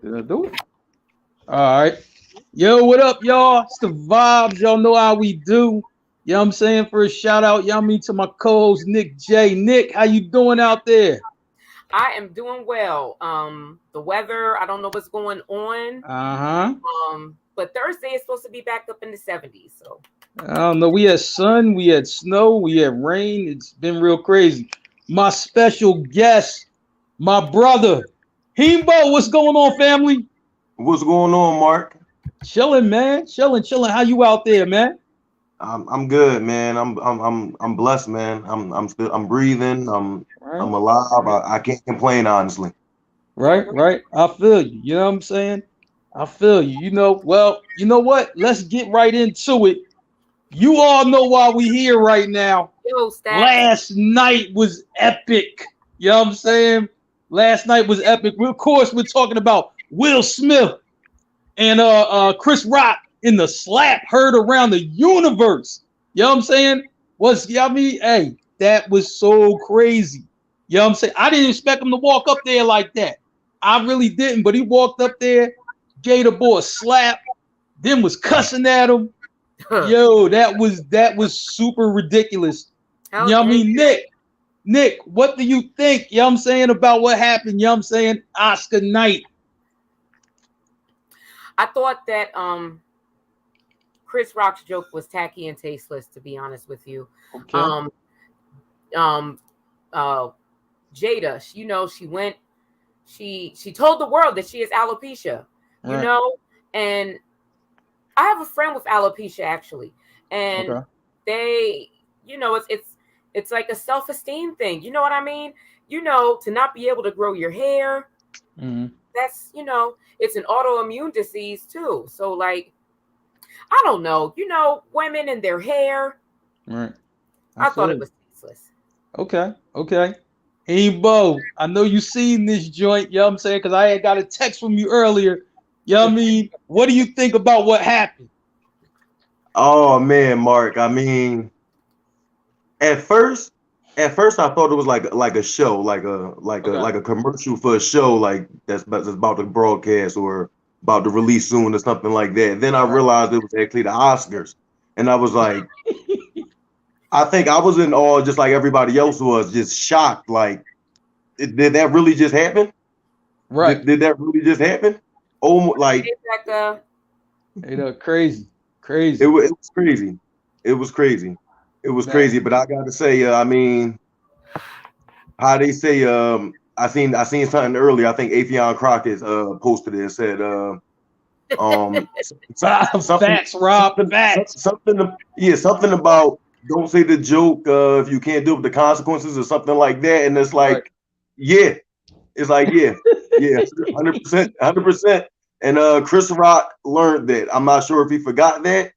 Did I do it? All right. Yo, what up, y'all? It's the vibes. Y'all know how we do. You know what I'm saying? For a shout out, y'all mean to my co-host Nick J. Nick, how you doing out there? I am doing well. The weather, I don't know what's going on. Uh-huh. But Thursday is supposed to be back up in the 70s. So I don't know. We had sun, we had snow, we had rain. It's been real crazy. My special guest, my brother, Himbo. What's going on, family? What's going on, Mark? Chilling, man. Chilling. How you out there, man? I'm good, man. I'm blessed, man. I'm still I'm breathing. Right. I'm alive. I can't complain, honestly. Right. I feel you. You know what I'm saying? I feel you. Well, you know what? Let's get right into it. You all know why we here right now. yo, Stacks. Last night was epic. You know what I'm saying? Last night was epic. Of course, we're talking about Will Smith and Chris Rock in the slap heard around the universe. You know what I'm saying? Hey, that was so crazy. You know what I'm saying? I didn't expect him to walk up there like that. I really didn't, but he walked up there, gave the boy a slap, then was cussing at him. Yo, that was super ridiculous. You How know what I dare mean? you? Nick, what do you think? You know what I'm saying about what happened? You know what I'm saying? Oscar night. I thought that Chris Rock's joke was tacky and tasteless, to be honest with you. Okay. Um, um, uh, Jada, she went, she told the world that she has alopecia, All right. and I have a friend with alopecia actually, and Okay. they, it's like a self-esteem thing. You know what I mean? To not be able to grow your hair, Mm-hmm. that's, it's an autoimmune disease too. So like, I don't know, women and their hair, All right. I I thought feel it you. was tasteless. Okay. Hey, Bo, I know you seen this joint, you know what I'm saying? Because I had got a text from you earlier. You know what I mean? What do you think about what happened? Oh man, Mark. I mean, at first, at first I thought it was like a show, Okay. like a commercial for a show that's about to broadcast or about to release soon or something like that. Then I Right. realized it was actually the Oscars, and I was like, I think I was in awe just like everybody else was, just shocked. Like, did that really just happen? Right. Did that really just happen? Oh, like It's like Hey, crazy. it Crazy. was, it was crazy. It was crazy. It was Man. crazy. But I gotta say, I mean, how they say, I seen something earlier. I think Afion Crockett posted it and said, um, something, Facts, Rob. Facts. yeah, something about don't say the joke if you can't deal with the consequences or something like that. And it's Right. like, yeah, it's like, yeah, 100%, 100%. And Chris Rock learned that. I'm not sure if he forgot that,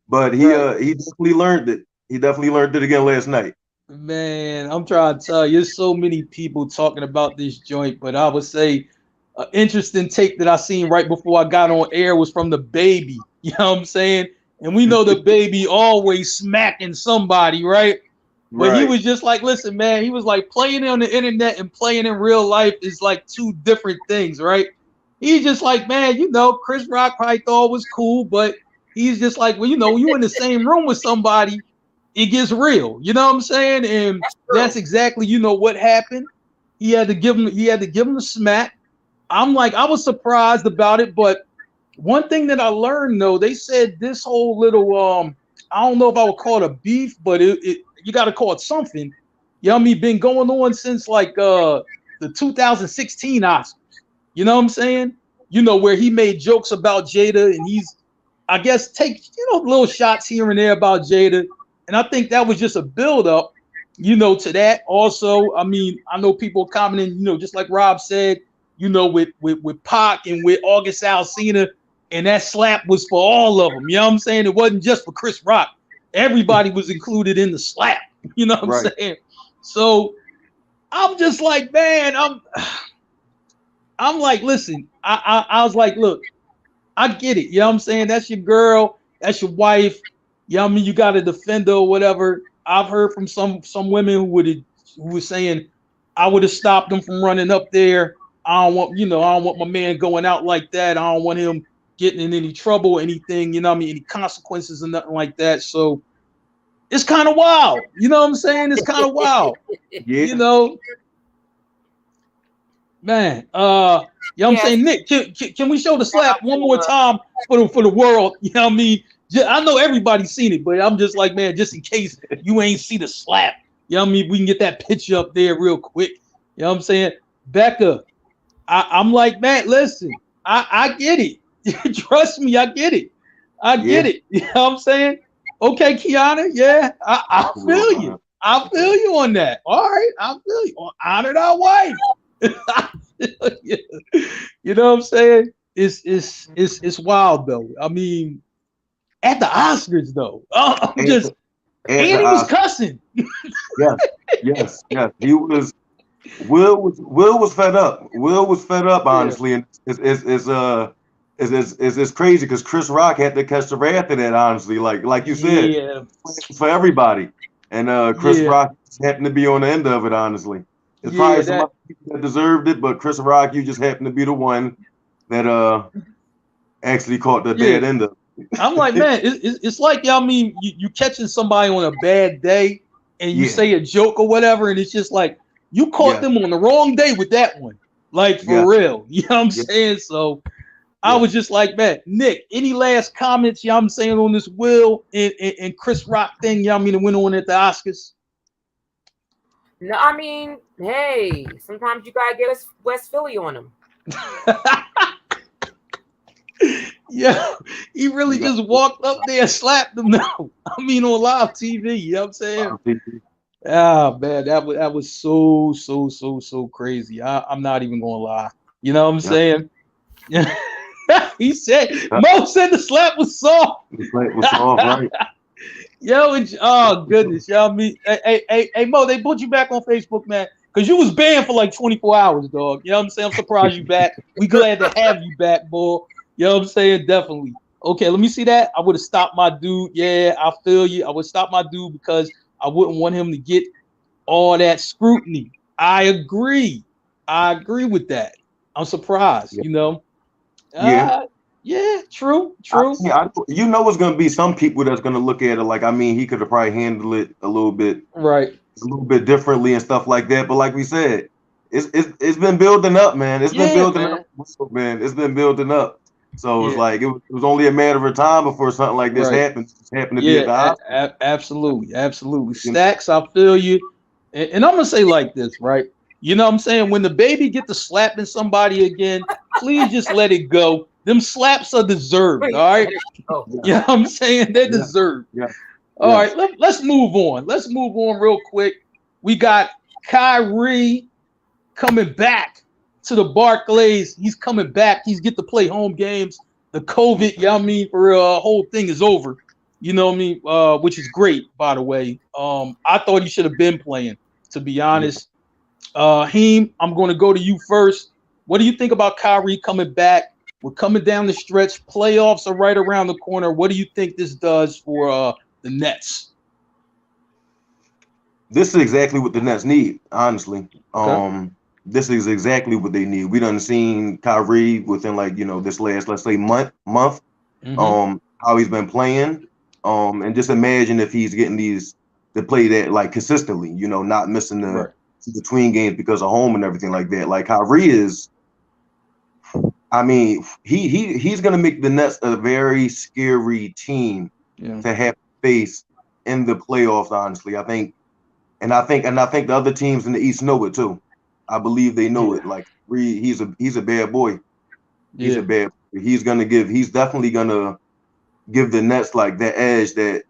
but he Right. uh he definitely learned it. He definitely learned it again last night. Man, I'm trying to tell you, there's so many people talking about this joint, but I would say an interesting take that I seen right before I got on air was from the baby. You know what I'm saying? And we know the baby always smacking somebody, right? But he Right, was just like, listen, man, he was like playing on the internet and playing in real life is like two different things, right? He's just like, man, Chris Rock probably thought it was cool, but he's just like, well, you in the same room with somebody, it gets real. You know what I'm saying? And that's that's true. exactly, what happened. He had to give him a smack. I'm like, I was surprised about it, but one thing that I learned though, they said this whole little I don't know if I would call it a beef, but it you got to call it something. You know what I mean? Been going on since like the 2016 Oscars. You know what I'm saying? Where he made jokes about Jada, and he's, I guess, take little shots here and there about Jada, and I think that was just a build up, to that. Also, I mean, I know people commenting, just like Rob said, with Pac and with August Alsina, and that slap was for all of them. You know what I'm saying? It wasn't just for Chris Rock. Everybody was included in the slap. You know what I'm right. saying? So I'm just like, man, I'm like, listen, I was like, look, I get it. You know what I'm saying? That's your girl, that's your wife. You know what I mean? You got to defend her or whatever. I've heard from some women who were saying I would have stopped them from running up there. I don't want, I don't want my man going out like that. I don't want him getting in any trouble or anything, any consequences and nothing like that. So it's kind of wild. You know what I'm saying? It's kind of wild. Yeah. Man. I'm saying, Nick, can we show the slap one more time for the world? You know what I mean? I know everybody's seen it, but I'm just like, man, just in case you ain't see the slap, you know what I mean? We can get that picture up there real quick. You know what I'm saying? Becca, I'm like, man, listen, I get it. Trust me, I get it. I get it. You know what I'm saying? Okay, Kiana, yeah, I feel you. I feel you on that. All right, I feel you. Honored our wife. You know what I'm saying? It's wild though. I mean, at the Oscars though, I'm just and he was cussing. Yes. He was. Will was fed up. Will was fed up, honestly, and it's crazy because Chris Rock had to catch the wrath of that, honestly. Like you said, for everybody, and Chris Rock happened to be on the end of it, honestly. It's probably some other people that deserved it, but Chris Rock, you just happened to be the one that actually caught the bad end of it. I'm like, man, it's like, I mean, you catching somebody on a bad day and you say a joke or whatever, and it's just like you caught them on the wrong day with that one. Like, for real. You know what I'm saying? So I was just like, man, Nick, any last comments, you know what I'm saying, on this Will and Chris Rock thing, you know what I mean, that went on at the Oscars? No, I mean, hey, sometimes you gotta get West Philly on him. Yeah, he really just walked up there and slapped him. No, I mean on live TV. You know what I'm saying? Ah, man, that was so crazy. I'm not even gonna lie. You know what I'm saying? He said Mo said the slap was soft. The slap was soft, right? Yo, oh goodness, y'all. Hey, Mo, they put you back on Facebook, man, because you was banned for like 24 hours, dog. You know what I'm saying? I'm surprised you back. We glad to have you back, boy. You know what I'm saying? Definitely. Okay, let me see that. I would have stopped my dude. Yeah, I feel you. I would stop my dude because I wouldn't want him to get all that scrutiny. I agree with that. I'm surprised, you know. Yeah, true. You know, it's gonna be some people that's gonna look at it like, I mean, he could have probably handled it a little bit differently and stuff like that. But like we said, it's been building up, man. It's been building up, man. It's been building up. So it's like it was only a matter of time before something like this happened. It happened to be at the Oscars. Absolutely. Stacks, I feel you. And I'm gonna say like this, right? You know what I'm saying? When the baby get to slapping somebody again, please just let it go. Them slaps are deserved, all right? You know what I'm saying? They're deserved. All right, let's move on. Let's move on real quick. We got Kyrie coming back to the Barclays. He's coming back. He's get to play home games. The COVID, you know what I mean, for whole thing is over. You know what I mean? Which is great, by the way. I thought he should have been playing, to be honest. Heem, I'm going to go to you first. What do you think about Kyrie coming back? We're coming down the stretch. Playoffs are right around the corner. What do you think this does for the Nets? This is exactly what the Nets need, honestly. This is exactly what they need. We done seen Kyrie within this last, let's say, month. How he's been playing. And just imagine if he's getting these to play that like consistently, not missing the between games because of home and everything like that. Like Kyrie is, I mean, he's gonna make the Nets a very scary team to have to face in the playoffs. Honestly, I think the other teams in the East know it too. I believe they know it. Like he's a bad boy. He's a bad boy. He's definitely gonna give the Nets like that edge that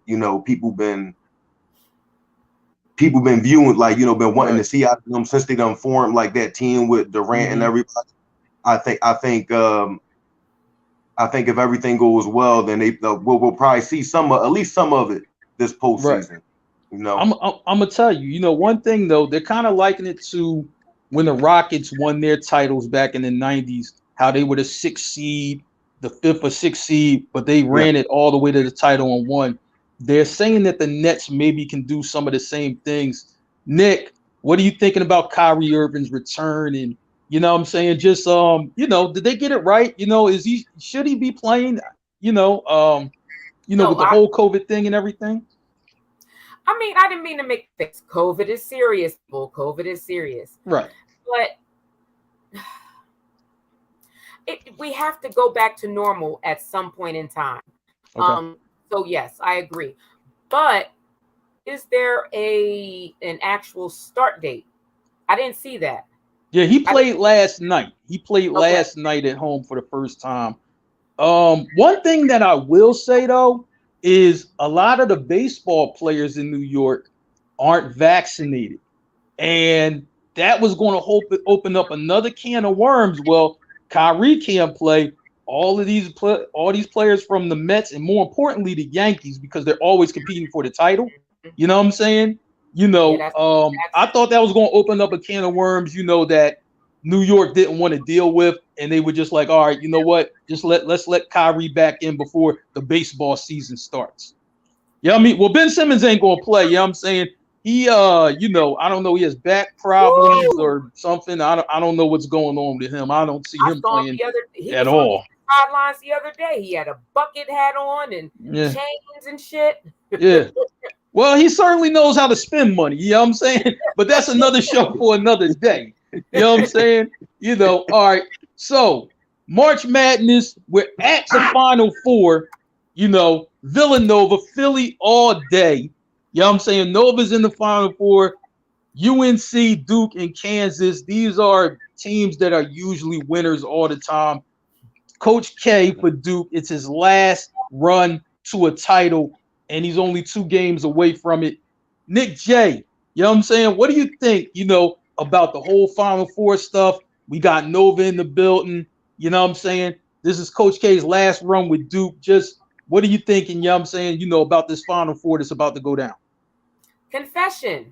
people been viewing, like been wanting to see out of them since they done formed like that team with Durant and everybody. I think if everything goes well, then we'll probably see at least some of it this postseason. I'm gonna tell you, one thing though, they're kind of likening it to when the Rockets won their titles back in the 90s, how they were the 6th seed, the 5th or 6th seed, but they ran it all the way to the title and won. They're saying that the Nets maybe can do some of the same things. Nick, what are you thinking about Kyrie Irving's return, and You know what I'm saying? Just did they get it right? Should he be playing? No, With the whole COVID thing and everything. I mean, I didn't mean to make this. COVID is serious. Well, COVID is serious. Right. But we have to go back to normal at some point in time. Okay. So yes, I agree. But is there an actual start date? I didn't see that. Yeah, he played last night. He played last night at home for the first time. One thing that I will say though is a lot of the baseball players in New York aren't vaccinated, and that was going to open up another can of worms. Well, Kyrie can't play. All these players from the Mets and more importantly the Yankees because they're always competing for the title. You know what I'm saying? I thought that was going to open up a can of worms. That New York didn't want to deal with, and they were just like, all right, you know what? Just let's let Kyrie back in before the baseball season starts. Yeah, I mean, well, Ben Simmons ain't going to play. You know what I'm saying? He, I don't know. He has back problems or something. I don't know what's going on with him. I don't see him playing at all. Sidelines the other day. He had a bucket hat on and chains and shit. Yeah. Well, he certainly knows how to spend money. You know what I'm saying? But that's another show for another day. You know what I'm saying? All right. So March Madness, we're at the Final Four. Villanova, Philly all day. You know what I'm saying? Nova's in the Final Four. UNC, Duke, and Kansas. These are teams that are usually winners all the time. Coach K for Duke, it's his last run to a title, and he's only 2 games away from it. Nick J, you know what I'm saying? What do you think, about the whole Final Four stuff? We got Nova in the building. You know what I'm saying? This is Coach K's last run with Duke. Just what are you thinking, you know what I'm saying, about this Final Four that's about to go down? Confession.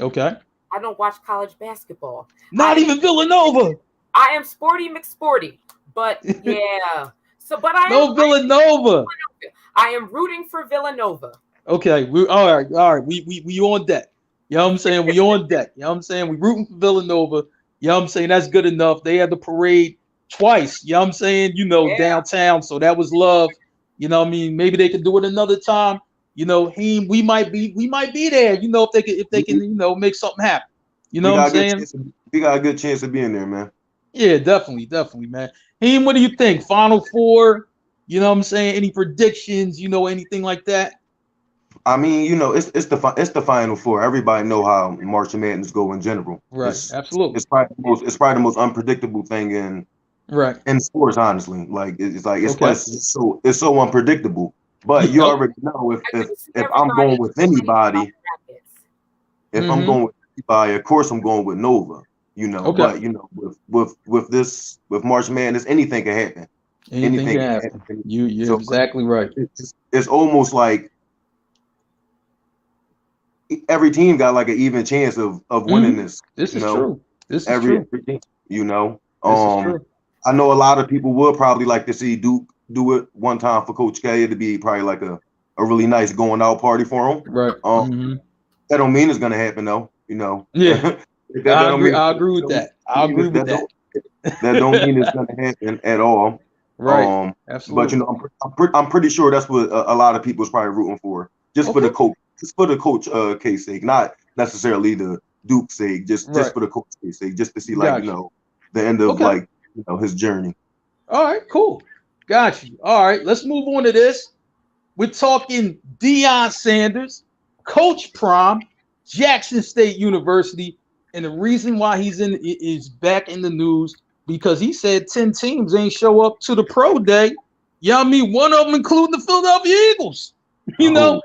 Okay. I don't watch college basketball. Not even Villanova. I am sporty McSporty. But yeah, but Villanova. I am rooting for Villanova. Okay, all right. We on deck. You know what I'm saying? We on deck. You know what I'm saying? We rooting for Villanova. You know what I'm saying? That's good enough. They had the parade twice. You know what I'm saying? Downtown. So that was love. You know what I mean? Maybe they could do it another time. We might be there. If they can make something happen. You know what I'm saying? We got a good chance of being there, man. Yeah, definitely, man. What do you think? Final Four? You know what I'm saying? Any predictions? Anything like that? I mean, it's the Final Four. Everybody know how March Madness go in general. Right. Absolutely. It's probably the most unpredictable thing in sports. Honestly, it's so unpredictable. But you already know if I'm going with anybody, I'm going with anybody, of course I'm going with Nova. But with March Madness, anything can happen. Anything can happen. You're exactly right. It's almost like every team got like an even chance of winning this. This is true. Every team, I know a lot of people would probably like to see Duke do it one time for Coach K. It'd be probably like a really nice going out party for him. Right. That don't mean it's gonna happen though. Yeah. I agree with that. That don't mean it's gonna happen at all. Right. Absolutely. But I'm pretty sure that's what a lot of people's probably rooting for, just for the coach K's sake, not necessarily the Duke sake, just for the coach K's sake, just to see the end of his journey. All right, cool. Got you. All right, let's move on to this. We're talking Deion Sanders, Coach Prime, Jackson State University. And the reason why he's is back in the news because he said 10 teams ain't show up to the pro day. Yeah, I mean, one of them including the Philadelphia Eagles. I'm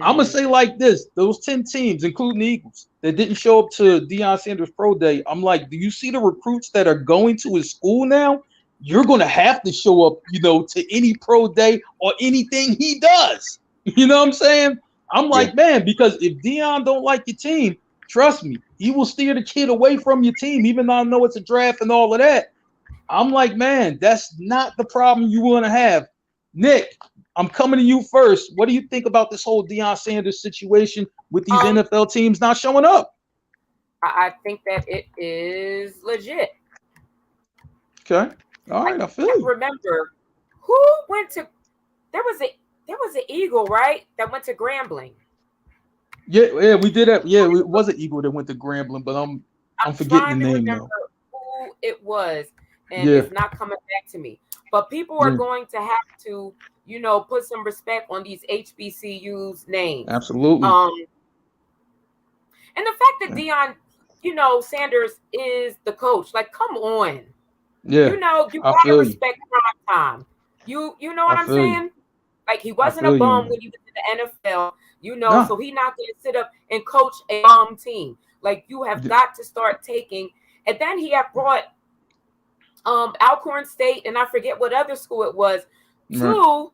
gonna say like this: those 10 teams, including the Eagles, that didn't show up to Deion Sanders pro day. I'm like, do you see the recruits that are going to his school now? You're gonna have to show up, to any pro day or anything he does. You know what I'm saying? I'm like, man, because if Deion don't like your team, trust me, he will steer the kid away from your team, even though I know it's a draft and all of that. I'm like, man, that's not the problem you want to have. Nick, I'm coming to you first. What do you think about this whole Deion Sanders situation with these NFL teams not showing up? I think that it is legit. Okay. All right. I feel I you. remember who went to. There was an Eagle, right, that went to Grambling. Yeah, we did that. Yeah, it was an Eagle that went to Grambling, but I'm I'm forgetting the trying to name remember though. who it was, and Yeah. it's not coming back to me. But people are Yeah. going to have to, put some respect on these HBCUs names. Absolutely. Um, and the fact that Deion, Sanders is the coach, like, come on, Yeah. you I gotta feel you. respect prime time. You know I what I'm feel you. saying? Like, he I wasn't a feel you bum on that. when he was in the NFL, No. so he not gonna sit up and coach a bum team. Like, you have Yeah. got to start taking. And then he had brought Alcorn State, and I forget what other school it was, Right.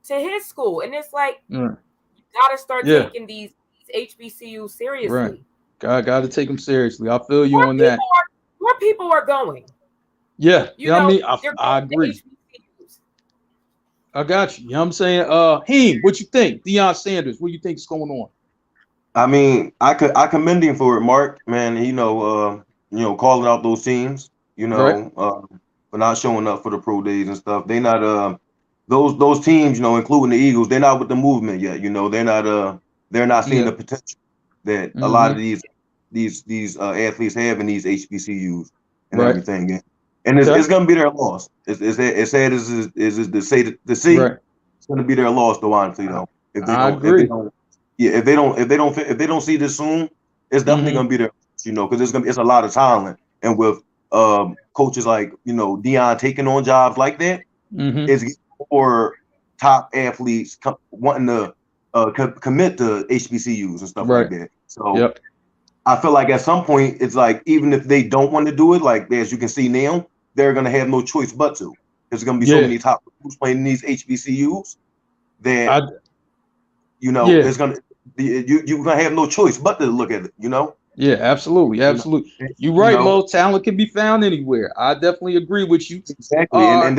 to his school. And it's like, Right. you gotta start Yeah. taking these HBCUs Right. seriously. Got to take them seriously. I feel you More on people that. more people are going. Yeah. You Yeah. I know, mean, they're I going to agree. HBCUs. I got you. You know what I'm saying? Heem, what you think? Deion Sanders, what you think's going on? I mean, I commend him for it, Mark. Man, calling out those teams, Right. for not showing up for the pro days and stuff. They not those teams, including the Eagles, they're not with the movement yet. They're not seeing Yeah. the potential that a lot of Mm-hmm. these athletes have in these HBCUs and Right. everything. And Okay. it's gonna be their loss. It's sad as to see, Right. it's gonna be their loss, though, honestly, I, though. If they I don't if they agree. don't yeah, if they don't see this soon, it's definitely Mm-hmm. gonna be there, because it's a lot of talent. And with coaches like Dion taking on jobs like that, Mm-hmm. it's getting more top athletes wanting to commit to HBCUs and stuff like Right. that. So Yep. I feel like at some point it's like, even if they don't want to do it, like as you can see now, they're gonna have no choice but to. There's gonna be so Yeah. many top recruits playing in these HBCUs that I yeah. it's gonna you're gonna have no choice but to look at it. Yeah. Absolutely. You know, Absolutely. You're you right, know Mo. Talent can be found anywhere. I definitely agree with you. exactly, Uh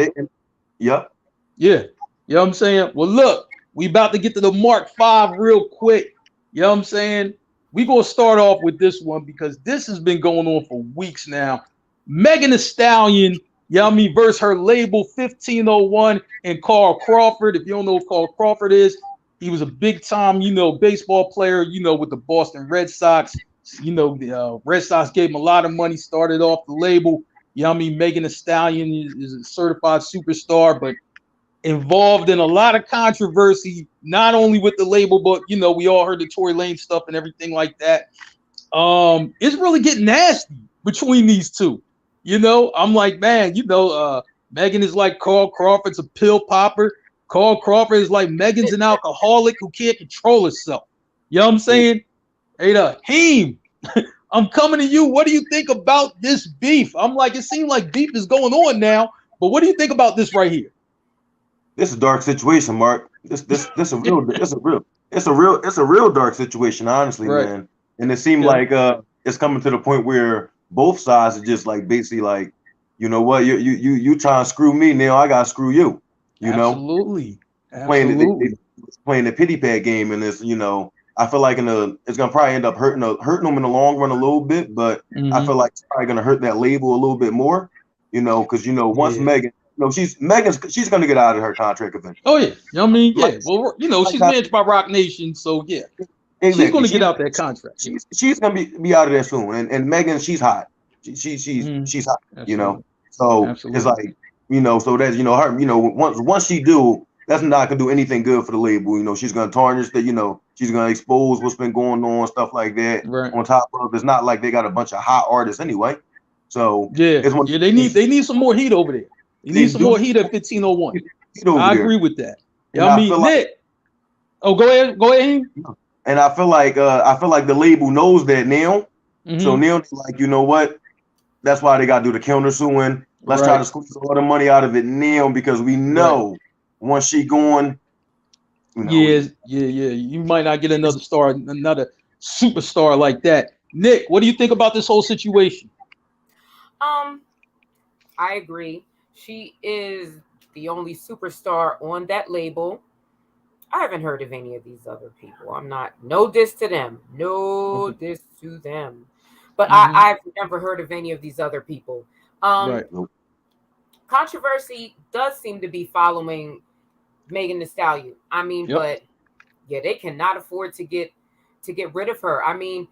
yep. yeah. You know what I'm saying? Well, look, we about to get to the Mark 5 real quick. You know what I'm saying? We gonna start off with this one because this has been going on for weeks now. Megan Thee Stallion, you know what I mean, versus her label 1501 and Carl Crawford. If you don't know who Carl Crawford is, he was a big time, baseball player, with the Boston Red Sox. The Red Sox gave him a lot of money, started off the label. You know what I mean? Megan Thee Stallion is a certified superstar, but involved in a lot of controversy, not only with the label, but we all heard the Tory Lane stuff and everything like that. It's really getting nasty between these two. I'm like, man, Megan is like Carl Crawford's a pill popper. Carl Crawford is like Megan's an alcoholic who can't control herself. You know what I'm saying? Hey, Heem, I'm coming to you. What do you think about this beef? I'm like, it seems like beef is going on now, but what do you think about this right here? This is a dark situation, Mark. This a real it's a real dark situation, honestly, Right. man. And it seemed Okay. like it's coming to the point where both sides are just like, basically, like, you know what, you trying to screw me, now I gotta screw you. You know, Absolutely. playing Absolutely. playing the pity pat game in this. I feel like it's gonna probably end up hurting them in the long run a little bit, but I Mm-hmm. feel like it's probably gonna hurt that label a little bit more. Because once Yeah. Megan, she's gonna get out of her contract eventually. Oh yeah. I mean, Like, yeah. Well, like she's that, managed by Rock Nation, so yeah, she's exactly. gonna get out that contract. Yeah. She's gonna be out of there soon. And Megan, she's hot. Mm-hmm. She's hot. Absolutely. So it's Absolutely. like, so that's her. Once she do, that's not gonna do anything good for the label. She's gonna tarnish the. She's gonna expose what's been going on, stuff like that. Right. On top of, it's not like they got a bunch of hot artists anyway. So Yeah. it's one of Yeah. those things. They need some more heat over there. They They need some do more heat at 1501. get over I there, agree with that. Yeah. and I I feel mean, like. Nick. Oh, go ahead. Go ahead. And I feel like the label knows that now. So Mm-hmm. now, like, you know what? That's why they got to do the counter suing. Let's try to Right. squeeze all the money out of it now, because we Right. know once she going, Yeah. Yeah. Yeah. You might not get another star, another superstar like that. Nick, what do you think about this whole situation? I agree. She is the only superstar on that label. I haven't heard of any of these other people. I'm not, no diss to them. No okay. diss to them. But Mm-hmm. I've never heard of any of these other people. Um, Right. Nope. controversy does seem to be following Megan Thee Stallion. I mean, but yeah, they cannot afford to get rid of her. I mean,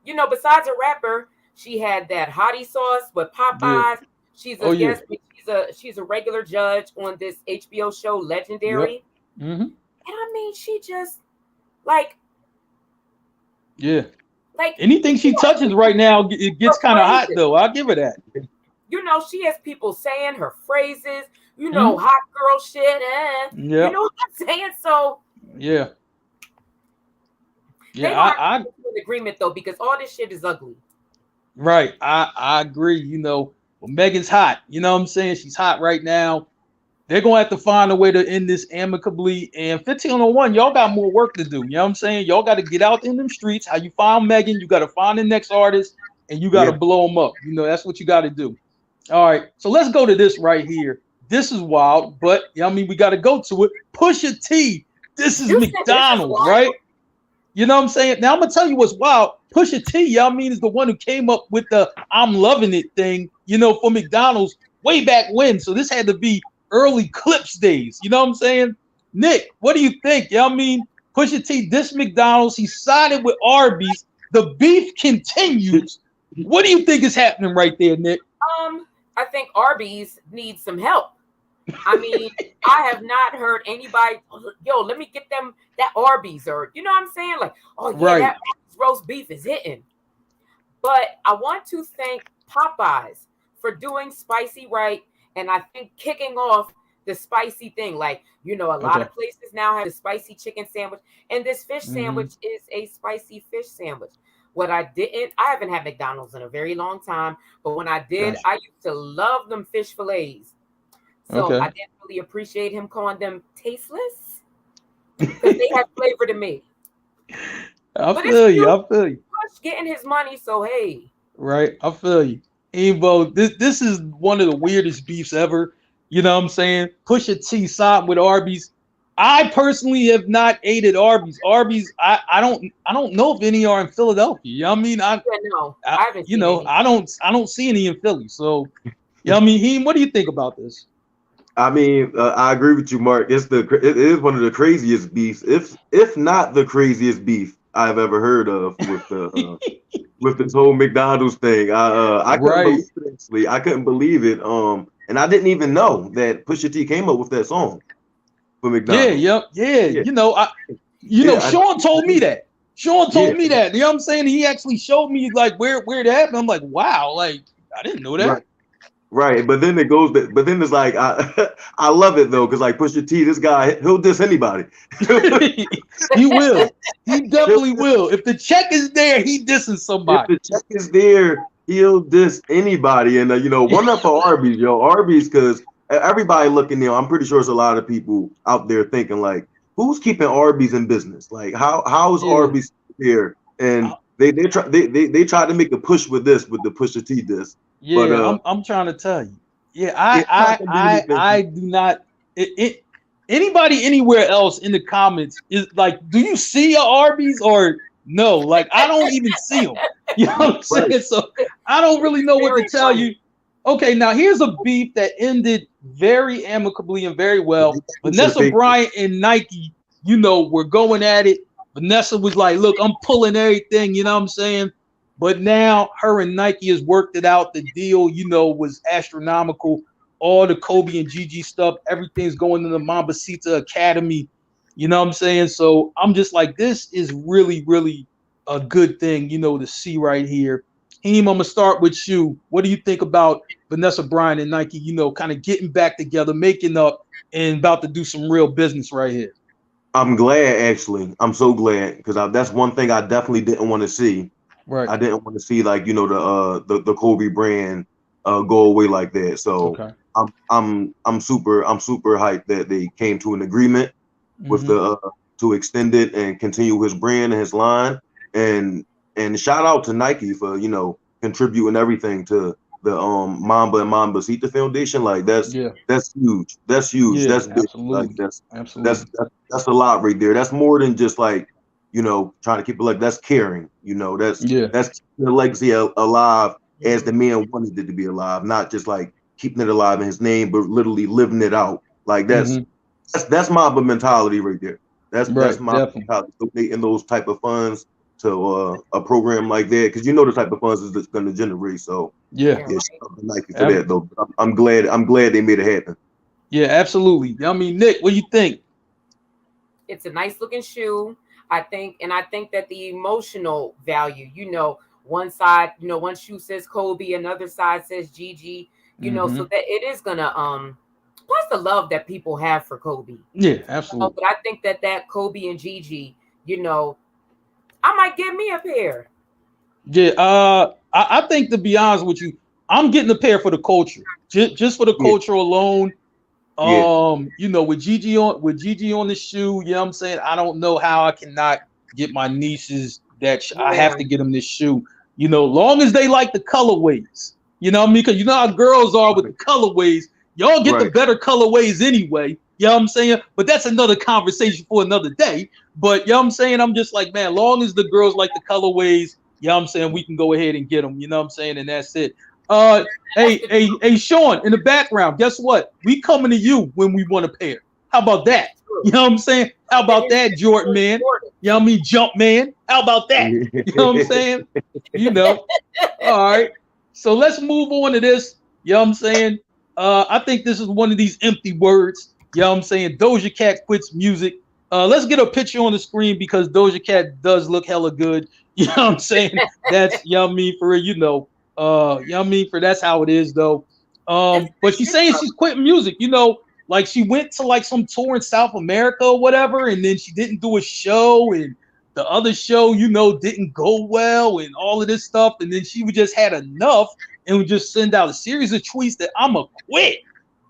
you know, besides a rapper, she had that hottie sauce with Popeyes. She's a guest. She's a regular judge on this HBO show, Legendary. Mm-hmm. And I mean, she just like anything she touches right now, it gets kind of hot though. I'll give her that. You know, she has people saying her phrases. You know, hot girl shit. You know what I'm saying? So I in agreement though, because all this shit is ugly. Right, I agree. You know, well, Megan's hot. You know what I'm saying? She's hot right now. They're gonna have to find a way to end this amicably. And 1501, y'all got more work to do. You know what I'm saying? Y'all got to get out in them streets. How you found Megan, you got to find the next artist, and you got to blow them up. You know, that's what you got to do. All right, so let's go to this right here. This is wild, but I mean, we got to go to it. Pusha T. This is McDonald's, right? You know what I'm saying? Now I'm gonna tell you what's wild. Pusha T, y'all mean, is the one who came up with the "I'm loving it" thing, you know, for McDonald's way back when. So this had to be early Clips days. You know what I'm saying? Nick, what do you think? Y'all mean, Pusha T, this McDonald's, he sided with Arby's. The beef continues. What do you think is happening right there, Nick? I think Arby's needs some help. I mean, I have not heard anybody, yo, let me get them that Arby's, or you know what I'm saying? Like, oh yeah, that roast beef is hitting. But I want to thank Popeyes for doing spicy right, and I think kicking off the spicy thing. Like, you know, a lot of places now have the spicy chicken sandwich, and this fish sandwich is a spicy fish sandwich. I haven't had McDonald's in a very long time, but when I did, I used to love them fish fillets. So I didn't really appreciate him calling them tasteless because they had flavor to me. I feel you. Getting his money, so hey. Right, I feel you. Evo, this is one of the weirdest beefs ever. You know what I'm saying? Pusha T side with Arby's. I personally have not ate at Arby's. Arby's, I don't know if any are in Philadelphia. You know what I mean? I haven't. You know, I don't see any in Philly. So, you know what I mean? Heem, what do you think about this? I mean, I agree with you, Mark. It is one of the craziest beefs, if not the craziest beef I've ever heard of with the with this whole McDonald's thing. I couldn't believe it. And I didn't even know that Pusha T came up with that song for McDonald's. Yeah. You know, Sean told me that. Sean told me that. You know what I'm saying? He actually showed me like where it happened. I'm like, wow, like I didn't know that. Right, but then it's like I love it though, because like Pusha T, this guy, he'll diss anybody. He will. He definitely will. If the check is there, he dissing somebody. If the check is there, he'll diss anybody. And you know, one up for Arby's, Arby's, because everybody looking there. I'm pretty sure there's a lot of people out there thinking like, who's keeping Arby's in business? Like, how is Arby's here? And they tried to make a push with the Pusha T diss. Yeah, but, I'm trying to tell you. Yeah, I do not. Anybody anywhere else in the comments is like, do you see a Arby's or no? Like, I don't even see them. You know what I'm saying? So I don't really know what to tell you. Okay, now here's a beef that ended very amicably and very well. Vanessa Bryant and Nike, you know, were going at it. Vanessa was like, look, I'm pulling everything, you know what I'm saying? But now her and Nike has worked it out. The deal, you know, was astronomical. All the Kobe and Gigi stuff, everything's going to the Mambasita Academy. You know what I'm saying? So I'm just like, this is really, really a good thing, you know, to see right here. Heem, I'm going to start with you. What do you think about Vanessa Bryant and Nike, you know, kind of getting back together, making up, and about to do some real business right here? I'm glad, actually. I'm so glad, because that's one thing I definitely didn't want to see. Right. I didn't want to see, like, you know, the Kobe brand go away like that. So I'm super hyped that they came to an agreement with to extend it and continue his brand and his line. And shout out to Nike for, you know, contributing everything to the Mamba and Mambasita Foundation. Like that's huge. That's huge. Yeah, that's big. Absolutely. Like that's a lot right there. That's more than just like, you know, trying to keep it like, that's caring, you know, that's keeping the legacy alive as the man wanted it to be alive, not just like keeping it alive in his name, but literally living it out. Like that's Mamba mentality right there. That's my mentality. Donating those type of funds to a program like that, because you know the type of funds is going to generate. So Nike for that though. I'm glad they made it happen. Yeah, absolutely. I mean, Nick, what do you think? It's a nice looking shoe, I think that the emotional value, you know, one side, you know, one shoe says Kobe, another side says Gigi, you know, so that it is gonna plus the love that people have for Kobe. Yeah, absolutely. But I think that Kobe and Gigi, you know, I might get me a pair. Yeah, I think, to be honest with you, I'm getting a pair for the culture, just for the culture alone. You know, with Gigi on the shoe, you know what I'm saying? I don't know how I cannot get my nieces that I have to get them this shoe. You know, long as they like the colorways. You know what I mean? Because you know how girls are with the colorways. Y'all get the better colorways anyway. You know what I'm saying? But that's another conversation for another day. But you know what I'm saying? I'm just like, man, long as the girls like the colorways, you know what I'm saying, we can go ahead and get them. You know what I'm saying? And that's it. Hey, Sean, in the background, guess what? We coming to you when we want a pair. How about that? You know what I'm saying? How about that, Jordan man? You know what I mean? Jump man. How about that? You know what I'm saying? You know. All right. So let's move on to this. You know what I'm saying? I think this is one of these empty words. You know what I'm saying? Doja Cat quits music. Let's get a picture on the screen because Doja Cat does look hella good. You know what I'm saying? That's, you know what I mean, for, you know. You know what I mean? For that's how it is though. But she's saying she's quitting music, you know, like she went to like some tour in South America or whatever, and then she didn't do a show, and the other show, you know, didn't go well, and all of this stuff, and then she would just had enough and would just send out a series of tweets that I'ma quit.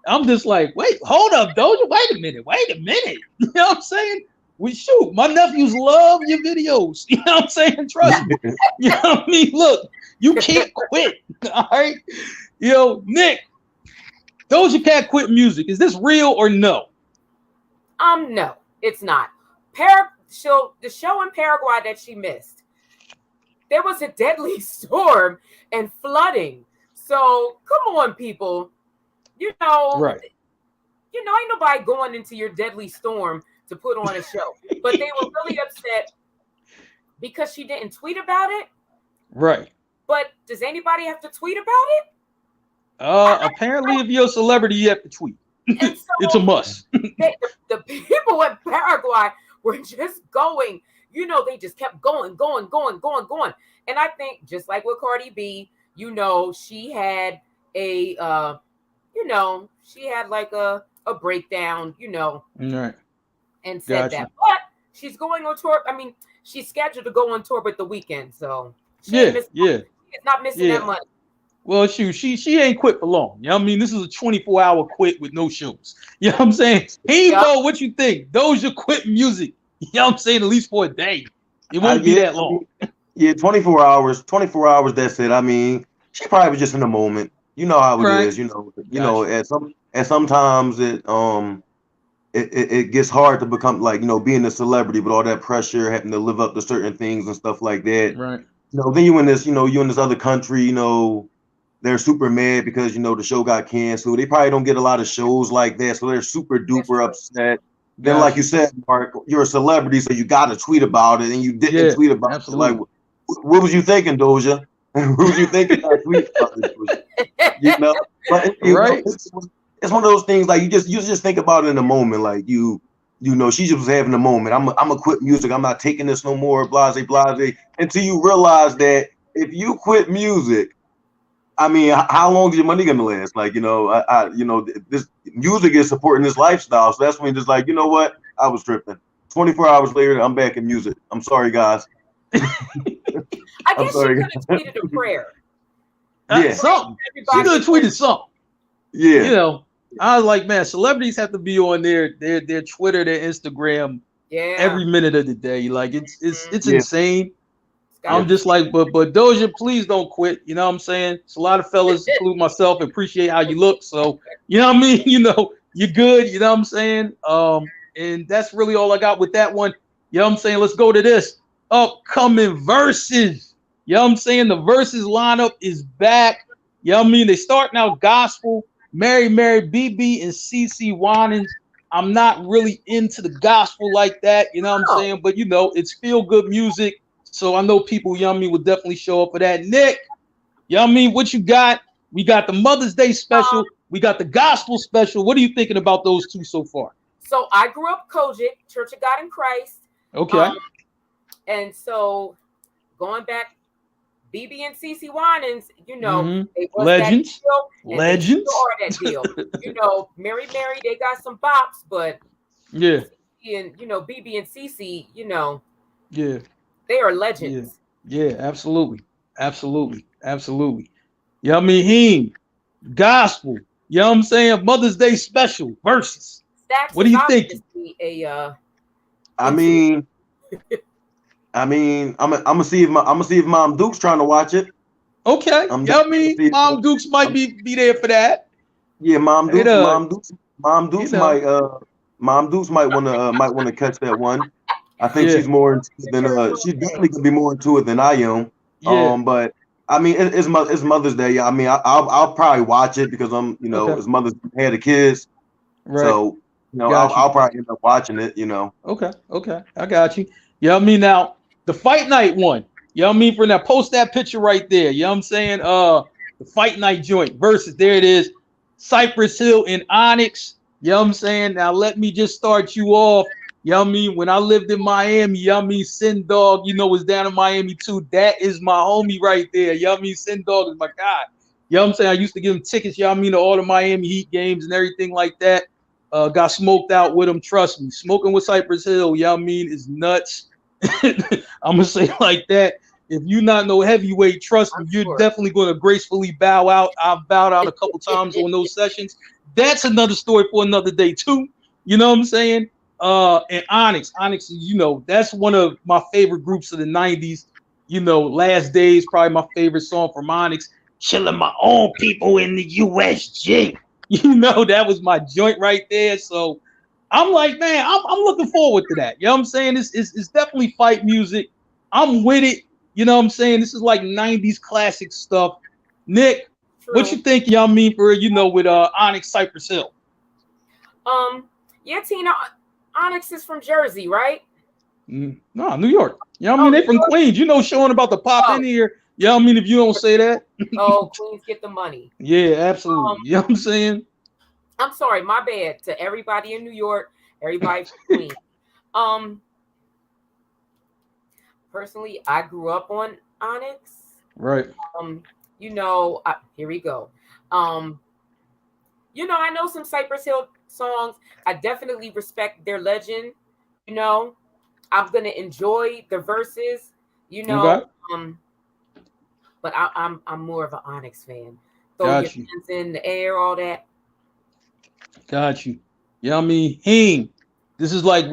I'm just like, wait, hold up, Doja, wait a minute. You know what I'm saying? Shoot, my nephews love your videos. You know what I'm saying? Trust me. You know what I mean? Look, you can't quit. All right. You know, Nick, Doja Cat quit music. Is this real or no? No, it's not. The show in Paraguay that she missed, there was a deadly storm and flooding. So come on, people. You know, You know, ain't nobody going into your deadly storm to put on a show. But they were really upset because she didn't tweet about it. Right. But does anybody have to tweet about it? Apparently, if you're a celebrity, you have to tweet. So it's a must. The people in Paraguay were just going, you know, they just kept going. And I think just like with Cardi B, you know, she had like a breakdown, you know. Right. And said that. But she's going on tour. I mean, she's scheduled to go on tour with The Weeknd, so she is not missing that money. Well, she ain't quit for long. You know what I mean? This is a 24-hour quit with no shows. You know what I'm saying? Evo, what you think? Doja quit music. You know what I'm saying? At least for a day. It won't be that long. Yeah, 24 hours. 24 hours. That's it. I mean, she probably was just in the moment. You know how it is. You know. And sometimes it gets hard to become like, you know, being a celebrity, but all that pressure, having to live up to certain things and stuff like that. Right. You know, then you in this other country, you know, they're super mad because, you know, the show got canceled. They probably don't get a lot of shows like that, so they're super duper upset. Then, like you said, Mark, you're a celebrity, so you got to tweet about it, and you didn't tweet about it. Like, what was you thinking, Doja? What was you thinking? Tweet about it, you know, but it's one of those things like you just think about it in the moment, like you know, she just was having a moment. I'm gonna quit music. I'm not taking this no more. Blase, until you realize that if you quit music, I mean, how long is your money gonna last? Like, you know, you know, this music is supporting this lifestyle. So that's when just like, you know what? I was tripping. 24 hours later, I'm back in music. I'm sorry, guys. I guess she could have tweeted a prayer. Something. She could have tweeted something. Yeah. You know, I was like, man, celebrities have to be on their Twitter, their Instagram every minute of the day. Like it's insane. I'm just like, but Doja, please don't quit. You know what I'm saying? It's a lot of fellas, including myself, appreciate how you look. So, you know what I mean? You know, you're good. You know what I'm saying? And that's really all I got with that one. You know what I'm saying? Let's go to this upcoming verses. You know what I'm saying? The verses lineup is back. You know what I mean? They starting out gospel. Mary BB and CC Winans. I'm not really into the gospel like that, you know what I'm saying? But you know, it's feel good music. So I know people, you know what I mean, would definitely show up for that. Nick, you know what I mean? What you got? We got the Mother's Day special. We got the gospel special. What are you thinking about those two so far? So I grew up Kojic, Church of God in Christ. Okay. And so going back, BB and CC Winans, you know, they was legends. That deal, legends. That deal. You know, Mary, they got some bops, but yeah. And you know, BB and CC, you know, yeah, they are legends. Yeah, absolutely. Absolutely. Absolutely. You know what I mean? Gospel. You know what I'm saying? Mother's Day special versus. Stacks, what do you think? I mean, I'm gonna see if Mom Duke's trying to watch it. Okay. You know what I mean? Mom Duke's might be there for that. Yeah, Mom Duke's might want to catch that one. I think she's more into it than she's definitely gonna be more into it than I am. Yeah. But I mean, it's Mother's Day. I mean, I'll probably watch it because I'm, you know, it's Mother's Day of the kids. Right. So, you know, I'll probably end up watching it, you know. Okay. I got you. You know what I mean? Now, the fight night one, you know what I mean? For now, post that picture right there. You know what I'm saying? The fight night joint versus, there it is, Cypress Hill and Onyx. You know what I'm saying? Now, let me just start you off. You know what I mean? When I lived in Miami, you know what I mean? Sin Dog, you know, was down in Miami too. That is my homie right there. You know what I mean? Sin Dog is my guy. You know what I'm saying? I used to give him tickets, you know what I mean, to all the Miami Heat games and everything like that. Got smoked out with him. Trust me. Smoking with Cypress Hill, you know what I mean, is nuts. I'm going to say like that. If you're not no heavyweight, trust me, you're definitely going to gracefully bow out. I've bowed out a couple times on those sessions. That's another story for another day too. You know what I'm saying? And Onyx, you know, that's one of my favorite groups of the 90s. You know, Last Days, probably my favorite song from Onyx. Killing my own people in the USG. You know, that was my joint right there. So I'm like, man, I'm looking forward to that. You know what I'm saying? It's definitely fight music. I'm with it. You know what I'm saying? This is like 90s classic stuff. Nick, what you think, you know what I mean, for, you know, with Onyx Cypress Hill? Yeah, Tina, Onyx is from Jersey, right? No, New York. You know what I mean? They from Queens. You know, showing about the pop in here. You know what I mean? If you don't say that. Queens get the money. Yeah, absolutely. You know what I'm saying? I'm sorry, my bad to everybody in New York, everybody from Queens. Personally, I grew up on Onyx. Right. You know, here we go. You know, I know some Cypress Hill songs. I definitely respect their legend. You know, I'm gonna enjoy the verses. You know, but I'm more of an Onyx fan. Throw your hands in the air, all that. Got you. You know what I mean? This is like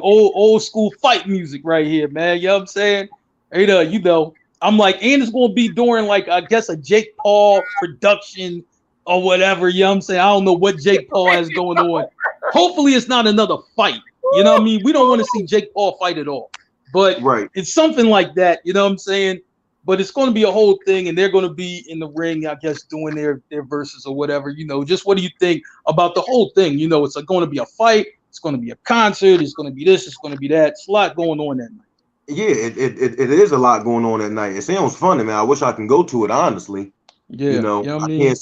old school fight music right here, man. You know what I'm saying? Hey, you know, I'm like, and it's gonna be during like, I guess, a Jake Paul production or whatever. You know what I'm saying? I don't know what Jake Paul has going on. Hopefully it's not another fight. You know what I mean? We don't want to see Jake Paul fight at all. But it's something like that, you know what I'm saying? But it's going to be a whole thing, and they're going to be in the ring, I guess, doing their verses or whatever. You know, just what do you think about the whole thing? You know, it's going to be a fight. It's going to be a concert. It's going to be this. It's going to be that. It's a lot going on that night. Yeah, it is a lot going on that night. It sounds funny, man. I wish I can go to it, honestly. Yeah, you know I mean?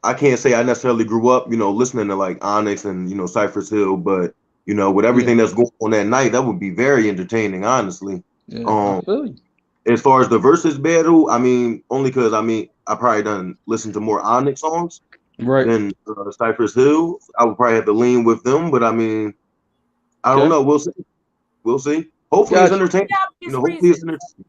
I can't say I necessarily grew up, you know, listening to like Onyx and, you know, Cypress Hill, but you know, with everything that's going on that night, that would be very entertaining, honestly. Yeah, I feel you. As far as the versus battle, I mean, only because I probably done listen to more Onyx songs than Cypress Hill. I would probably have to lean with them, but I mean, I don't know. We'll see. Hopefully it's entertaining. You know, hopefully it's entertaining.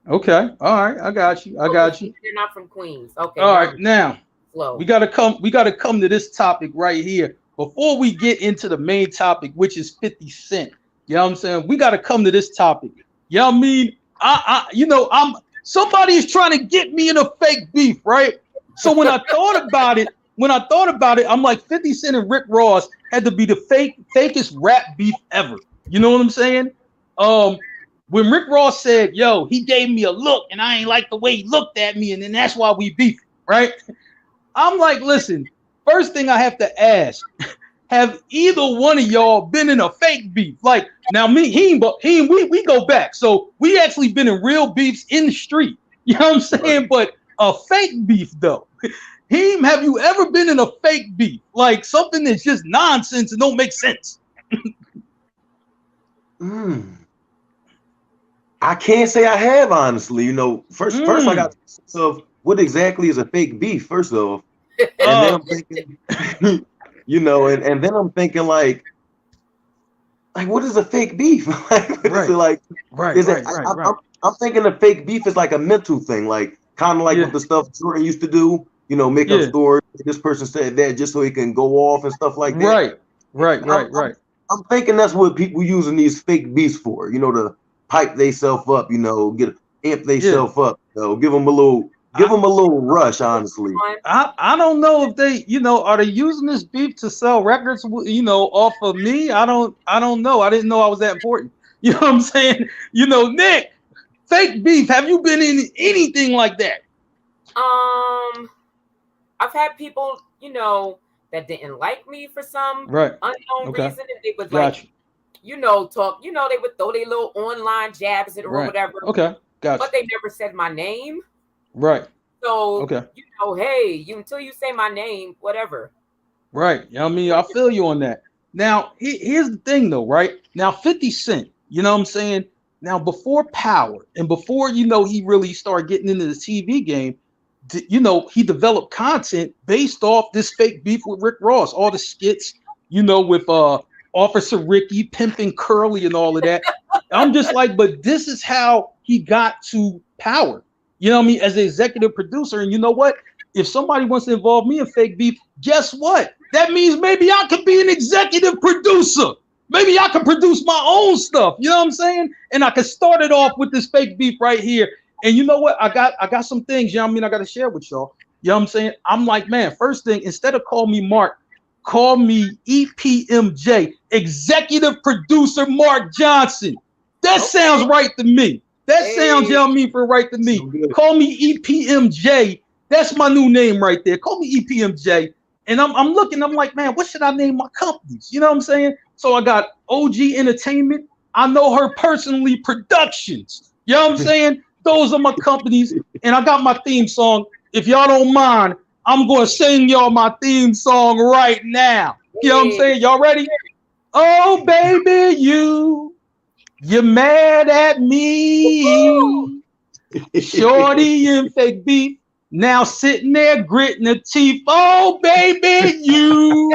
Okay. All right. I got you. You're not from Queens. Okay. All right. Now we gotta come to this topic right here before we get into the main topic, which is 50 Cent. You know what I'm saying? We gotta come to this topic. You know what I mean? Somebody is trying to get me in a fake beef, right? So when I thought about it, I'm like, 50 Cent and Rick Ross had to be the fakest rap beef ever. You know what I'm saying? When Rick Ross said, yo, he gave me a look and I ain't like the way he looked at me, and then that's why we beef. right? I'm like, listen, first thing I have to ask, have either one of y'all been in a fake beef? Like now, me, we go back, so we actually been in real beefs in the street. You know what I'm saying? Right. But a fake beef though, have you ever been in a fake beef? Like something that's just nonsense and don't make sense. I can't say I have, honestly. You know, first I got the sense of what exactly is a fake beef, first off. And then I'm thinking, you know, and then I'm thinking like what is a fake beef? Like, what is it like? Right. I'm thinking a fake beef is like a mental thing, like kind of like what the stuff Jordan used to do, you know, make up stories. This person said that just so he can go off and stuff like that. Right. I'm thinking that's what people using these fake beefs for, you know, to pipe themselves up, you know, amp themselves up, you know, give them a little rush, honestly. I don't know if they, you know, are they using this beef to sell records, you know, off of me? I don't know. I didn't know I was that important. You know what I'm saying? You know, Nick, fake beef. Have you been in anything like that? I've had people, you know, that didn't like me for some unknown reason, and they would you know, talk, you know, they would throw their little online jabs at or whatever. Okay, gotcha. But they never said my name. Right. So, you know, hey, until you say my name, whatever. Right. You know what I mean? I feel you on that. Now, here's the thing, though, right? Now, 50 Cent, you know what I'm saying? Now, before Power and before, you know, he really started getting into the TV game, you know, he developed content based off this fake beef with Rick Ross, all the skits, you know, with Officer Ricky, Pimping Curly and all of that. I'm just like, but this is how he got to Power. You know what I mean? As an executive producer. And you know what? If somebody wants to involve me in fake beef, guess what? That means maybe I could be an executive producer. Maybe I can produce my own stuff. You know what I'm saying? And I can start it off with this fake beef right here. And you know what? I got some things, you know what I mean, I got to share with y'all. You know what I'm saying? I'm like, man, first thing, instead of call me Mark, call me EPMJ, executive producer Mark Johnson. That sounds right to me. That sounds, you know what I mean, for right to me. Call me EPMJ. That's my new name right there. Call me EPMJ. And I'm looking, I'm like, man, what should I name my companies? You know what I'm saying? So I got OG Entertainment. I know her personally, Productions. You know what I'm saying? Those are my companies. And I got my theme song. If y'all don't mind, I'm going to sing y'all my theme song right now. You know what I'm saying? Y'all ready? Oh, baby, you're mad at me. Shorty and fake beef. Now sitting there gritting the teeth. Oh, baby, you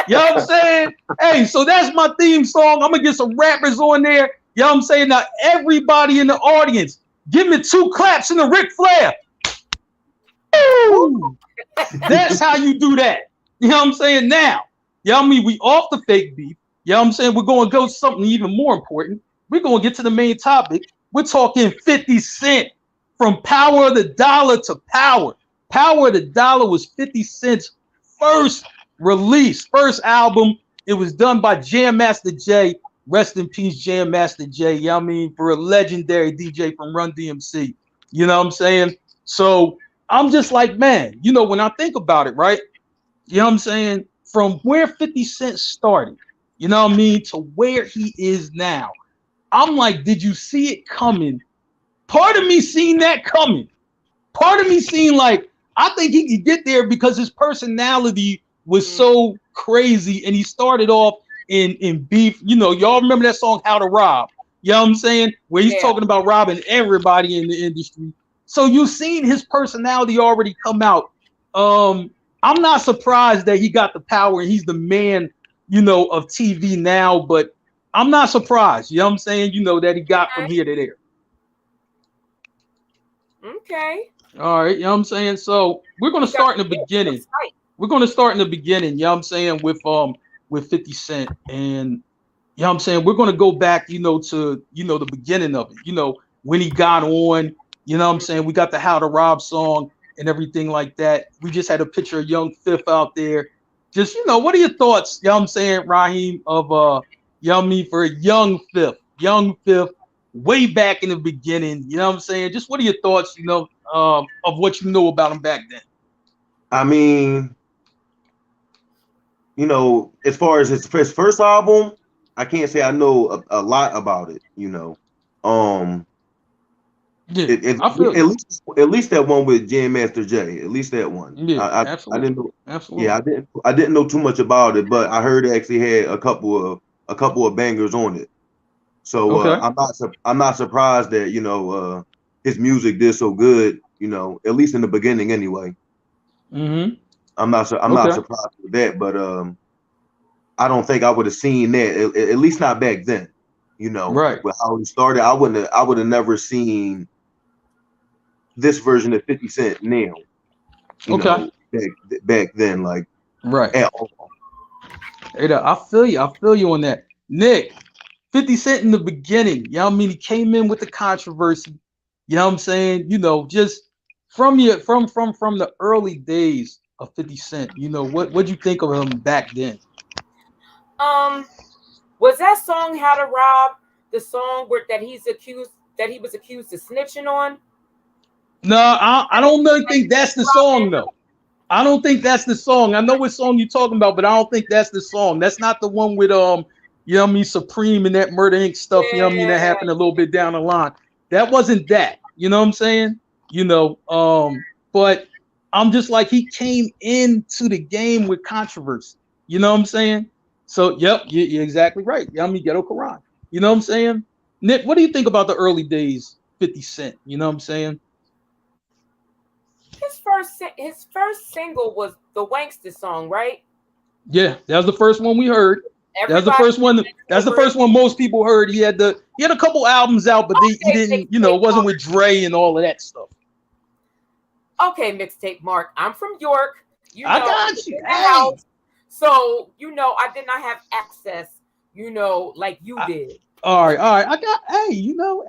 know what I'm saying? Hey, so that's my theme song. I'm going to get some rappers on there. You know what I'm saying? Now, everybody in the audience, give me 2 claps in the Ric Flair. Woo! That's how you do that. You know what I'm saying? Now, you know what I mean? We off the fake beef. You know what I'm saying? We're going to go to something even more important. We're going to get to the main topic. We're talking 50 Cent. From Power of the Dollar to Power. Power of the Dollar was 50 Cent's first release, first album. It was done by Jam Master Jay. Rest in peace, Jam Master Jay. You know what I mean? For a legendary DJ from Run DMC. You know what I'm saying? So I'm just like, man, you know, when I think about it, right? You know what I'm saying? From where 50 Cent started, you know what I mean, to where he is now. I'm like, did you see it coming? Part of me seen that coming. Part of me seen like, I think he could get there because his personality was so crazy. And he started off in beef. You know, y'all remember that song, How to Rob? You know what I'm saying? Where he's talking about robbing everybody in the industry. So you've seen his personality already come out. I'm not surprised that he got the power and he's the man, you know, of TV now. But I'm not surprised. You know what I'm saying? You know, that he got from here to there. Okay. All right, you know what I'm saying? So we're gonna start in the beginning. We're gonna start in the beginning, you know what I'm saying, with 50 Cent. And you know what I'm saying, we're gonna go back, you know, to the beginning of it, you know, when he got on, you know what I'm saying? We got the How to Rob song and everything like that. We just had a picture of Young Fifth out there. Just, you know, what are your thoughts, you know what I'm saying, Raheem, of you know what I mean, for Young Fifth, way back in the beginning, you know what I'm saying? Just what are your thoughts, you know, of what you know about him back then? I mean, as far as his first album, I can't say I know a lot about it. Um, Yeah, it I feel you. at least that one with Jam Master Jay. At least that one. Yeah, I absolutely, didn't know. Yeah, absolutely. I didn't know too much about it, but I heard it actually had a couple of bangers on it. So Okay. I'm not surprised that his music did so good. At least in the beginning anyway. Mm-hmm. I'm not Okay. surprised with that, but I don't think I would have seen that at least not back then. Right. With how he started, I would have never seen this version of 50 Cent now. Okay. Back then, like Right. at all. Hey, I feel you. I feel you on that. Nick, 50 Cent in the beginning, you know what I mean? He came in with the controversy. You know what I'm saying? Just from the early days of 50 Cent, what'd you think of him back then? Was that song "How to Rob" the song that he was accused of snitching on? No, I don't really think that's the song though. I don't think that's the song. I know what song you're talking about, but I don't think that's the song. That's not the one with you know what I mean, Supreme and that Murder Inc. stuff, you know what I mean, that happened a little bit down the line. That wasn't that. You know what I'm saying? But I'm just like he came into the game with controversy. You know what I'm saying? So yep, you're exactly right. You know what I mean, Ghetto Quran. You know what I'm saying? Nick, what do you think about the early days, 50 Cent? You know what I'm saying? His first single was the Wankster song, right? Yeah, that was the first one we heard. That's the Everybody first one. That's the over it. first one most people heard. He had a couple albums out, but he Okay, didn't. mixtape It wasn't Mark. with Dre and all of that stuff. Okay, mixtape Mark. I'm from York. I I got was you. in the Hey, house, so I did not have access. Like you did. all right, all right.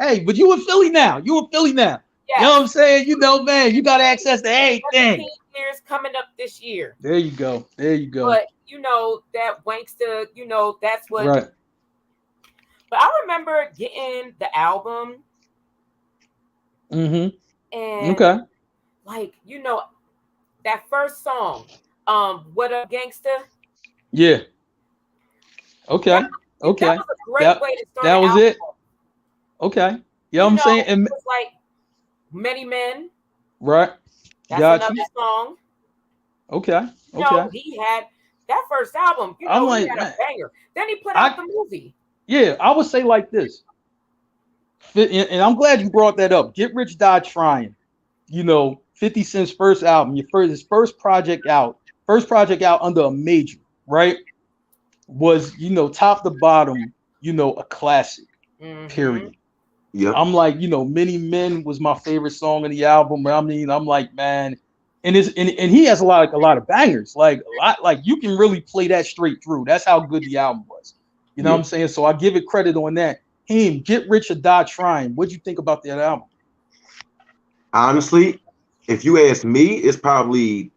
Hey, but you in Philly now. You in Philly now. You know Yes. what I'm saying? Man, you got access to everything. 17 years coming up this year. There you go. There you go. But that Wankster, that's what. Right. But I remember getting the album Mm-hmm. and Okay. like that first song, "What Up Gangster." Yeah. Okay. That Okay. was a great That way to start that an was album. it. Okay. You know what I'm saying? It And was like Many Men. right. That's Got another you. song. Okay. Okay. He had that first album. I'm He like, had a man, banger. Then he put out I the movie. yeah, I would say like this. And I'm glad you brought that up. Get Rich Die Trying. 50 Cent's first album, his first project out under a major, right? Was top to bottom, a classic. Period. Yep. I'm like, Many Men was my favorite song on the album. I mean, I'm like, man, and he has a lot of bangers, like a lot, like you can really play that straight through. That's how good the album was. You know what I'm saying? So I give it credit on that. Him, Get Rich or Die Trying. What'd you think about that album? Honestly, if you ask me, it's probably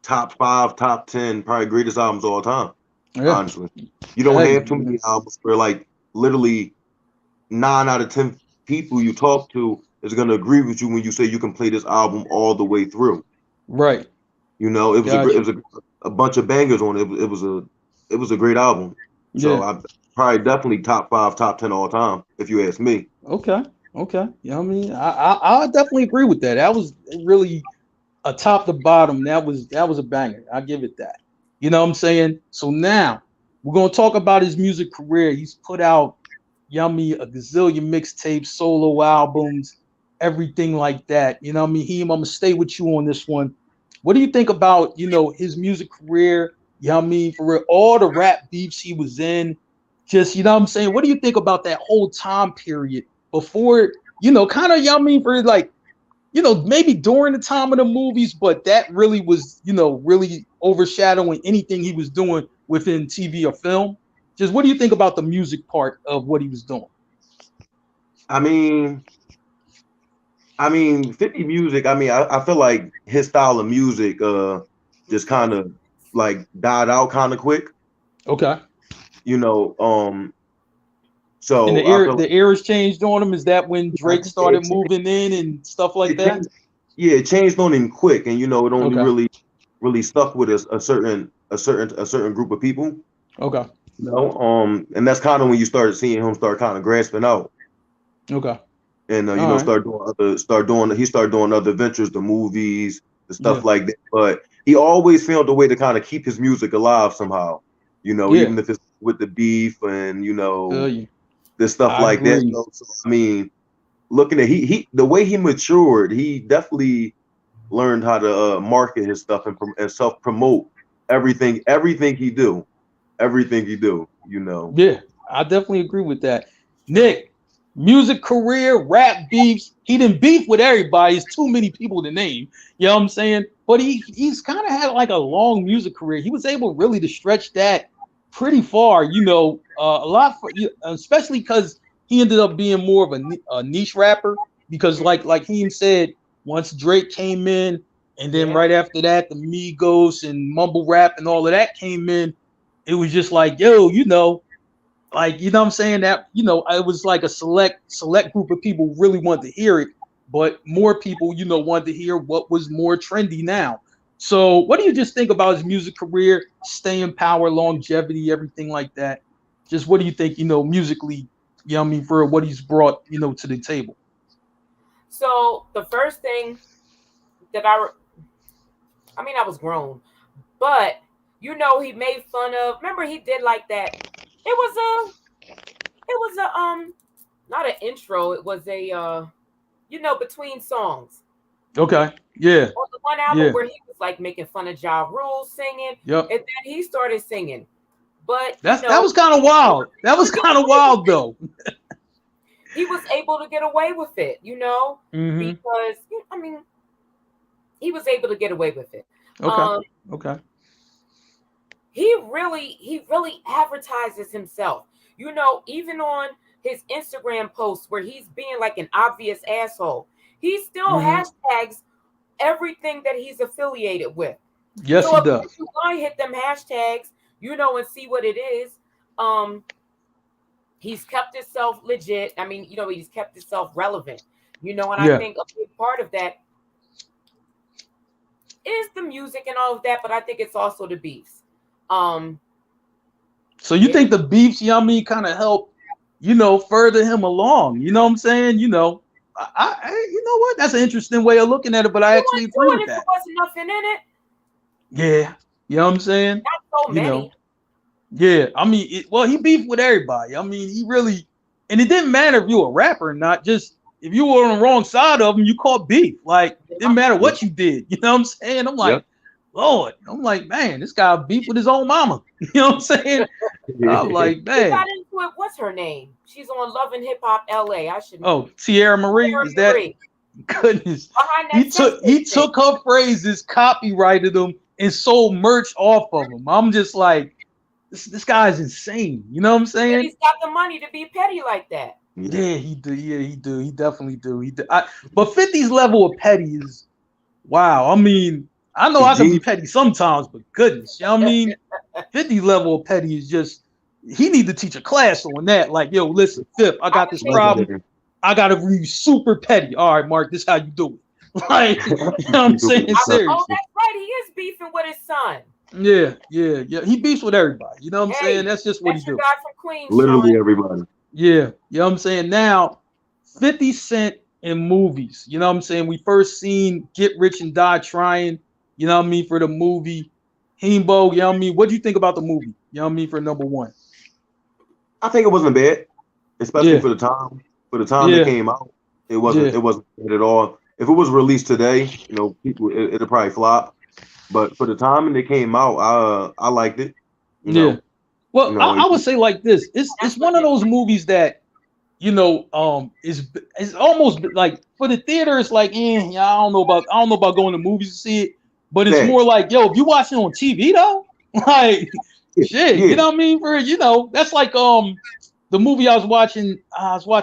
top 5, top 10, probably greatest albums of all time. Yeah. Honestly, you don't Hey, have too many albums where like literally 9 out of 10 people you talk to is gonna agree with you when you say you can play this album all the way through. right. It was Gotcha. a bunch of bangers on it. It was a great album. So Yeah. I probably definitely top 5, top 10 all time if you ask me. Okay. Okay. I mean, I definitely agree with that. That was really a top to bottom. That was a banger. I give it that. You know what I'm saying? So now we're gonna talk about his music career. He's put out a gazillion mixtapes, solo albums, everything like that. You know what I mean? I'm gonna stay with you on this one. What do you think about, his music career? You know what I mean? For all the rap beefs he was in, just, you know what I'm saying? What do you think about that whole time period before, kind of, you know what I mean? For like, maybe during the time of the movies, but that really was, really overshadowing anything he was doing within TV or film. Just what do you think about the music part of what he was doing? I mean, 50 music, I feel like his style of music just kind of like died out kind of quick, Okay. you know. And So I feel the era's changed on him. Is that when I Drake think started moving in and stuff like it that? changed, yeah, it changed on him quick, and it only Okay. really stuck with a certain group of people. Okay. And that's kind of when you started seeing him start kind of grasping out. Okay. And Right. he started doing other ventures, the movies, the stuff like that. But he always found a way to kind of keep his music alive somehow. Even if it's with the beef and the stuff like that. So, I mean, looking at he the way he matured, he definitely learned how to market his stuff and self promote everything he do. Yeah, I definitely agree with that. Nick, music career, rap beefs. He didn't beef with everybody. It's too many people to name. You know what I'm saying? But he's kind of had like a long music career. He was able really to stretch that pretty far. A lot for especially because he ended up being more of a niche rapper. Because like he said, once Drake came in, and then right after that, the Migos and mumble rap and all of that came in. It was just like, yo, like, what I'm saying, that, it was like a select group of people really wanted to hear it, but more people, wanted to hear what was more trendy now. So what do you just think about his music career, staying power, longevity, everything like that? Just what do you think, musically, for what he's brought, to the table? So the first thing that I was grown, but he made fun of. Remember, he did like that. It was a not an intro. It was a between songs. Okay. Yeah. On the one album where he was like making fun of Ja Rule singing. Yep. And then he started singing. But that was kind of wild. That was kind of wild though. He was able to get away with it, because he was able to get away with it. Okay. Okay. He really advertises himself. Even on his Instagram posts where he's being like an obvious asshole, he still hashtags everything that he's affiliated with. Yes, so he does. If you want to hit them hashtags, and see what it is, he's kept himself legit. He's kept himself relevant. And I think a big part of that is the music and all of that, but I think it's also the beefs. So you think the beefs, kind of help, further him along? You know what I'm saying? I you know what? That's an interesting way of looking at it, but I actually agree with that. There wasn't nothing in it. Yeah, you know what I'm saying? Not so many. Yeah, he beefed with everybody. He really, and it didn't matter if you were a rapper or not. Just if you were on the wrong side of him, you caught beef. Like, it didn't matter what you did. You know what I'm saying? I'm like, Lord, I'm like, man, this guy beef with his own mama. You know what I'm saying? I'm like, man. He got into it. What's her name? She's on Love and Hip Hop LA. I should know. Oh, Tierra Marie. Is that? Goodness. He took her phrases, copyrighted them, and sold merch off of them. I'm just like, this guy's insane. You know what I'm saying? He's got the money to be petty like that. Yeah, he do. Yeah, he do. He definitely do. But 50's level of petty is, wow. I know I can be petty sometimes, but goodness, you know what I mean? 50 level of petty is just, he need to teach a class on that. Like, yo, listen, Fifth, I got this problem. I got to be super petty. All right, Mark, this is how you do it. Like, you know what I'm saying? Seriously. Oh, that's right. He is beefing with his son. Yeah. He beefs with everybody. You know what I'm saying? That's just what he do. Guy from Queens, literally Sean. Everybody. Yeah. You know what I'm saying? Now, 50 Cent in movies. You know what I'm saying? We first seen Get Rich and Die Trying. You know what I mean, for the movie. Himbo, you know what I mean? What do you think about the movie? You know what I mean, for number one? I think it wasn't bad, especially for the time. For the time it came out, it wasn't bad at all. If it was released today, people it'd probably flop. But for the time when it came out, I liked it. Well, I would say like this. It's one of those movies that, is almost like for the theater, it's like, I don't know about going to movies to see it. But it's more like, yo, if you watch it on TV though, like shit, you know what I mean? That's like the movie I was watching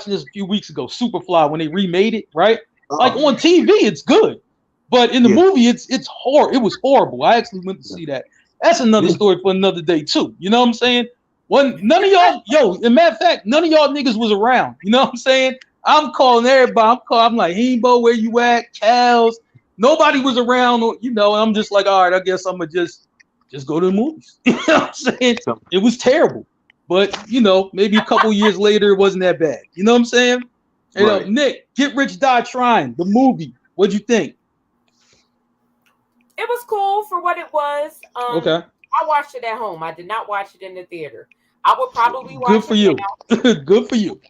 this a few weeks ago, Superfly, when they remade it, right? Like on TV, it's good. But in the movie, it's horrible. It was horrible. I actually went to see that. That's another story for another day too. You know what I'm saying? None of y'all, as a matter of fact, none of y'all niggas was around. You know what I'm saying? I'm calling everybody. I'm like, Himbo, where you at? Cal's. nobody was around, you know, and I'm just like, all right, I guess I'm gonna just go to the movies. You know what I'm saying? It was terrible. But you know, maybe a couple years later it wasn't that bad. You know what I'm saying? You know, Nick, Get Rich Die Trying, the movie. What'd you think? It was cool for what it was. Okay. I watched it at home. I did not watch it in the theater. I would probably watch Good for you. Good for you.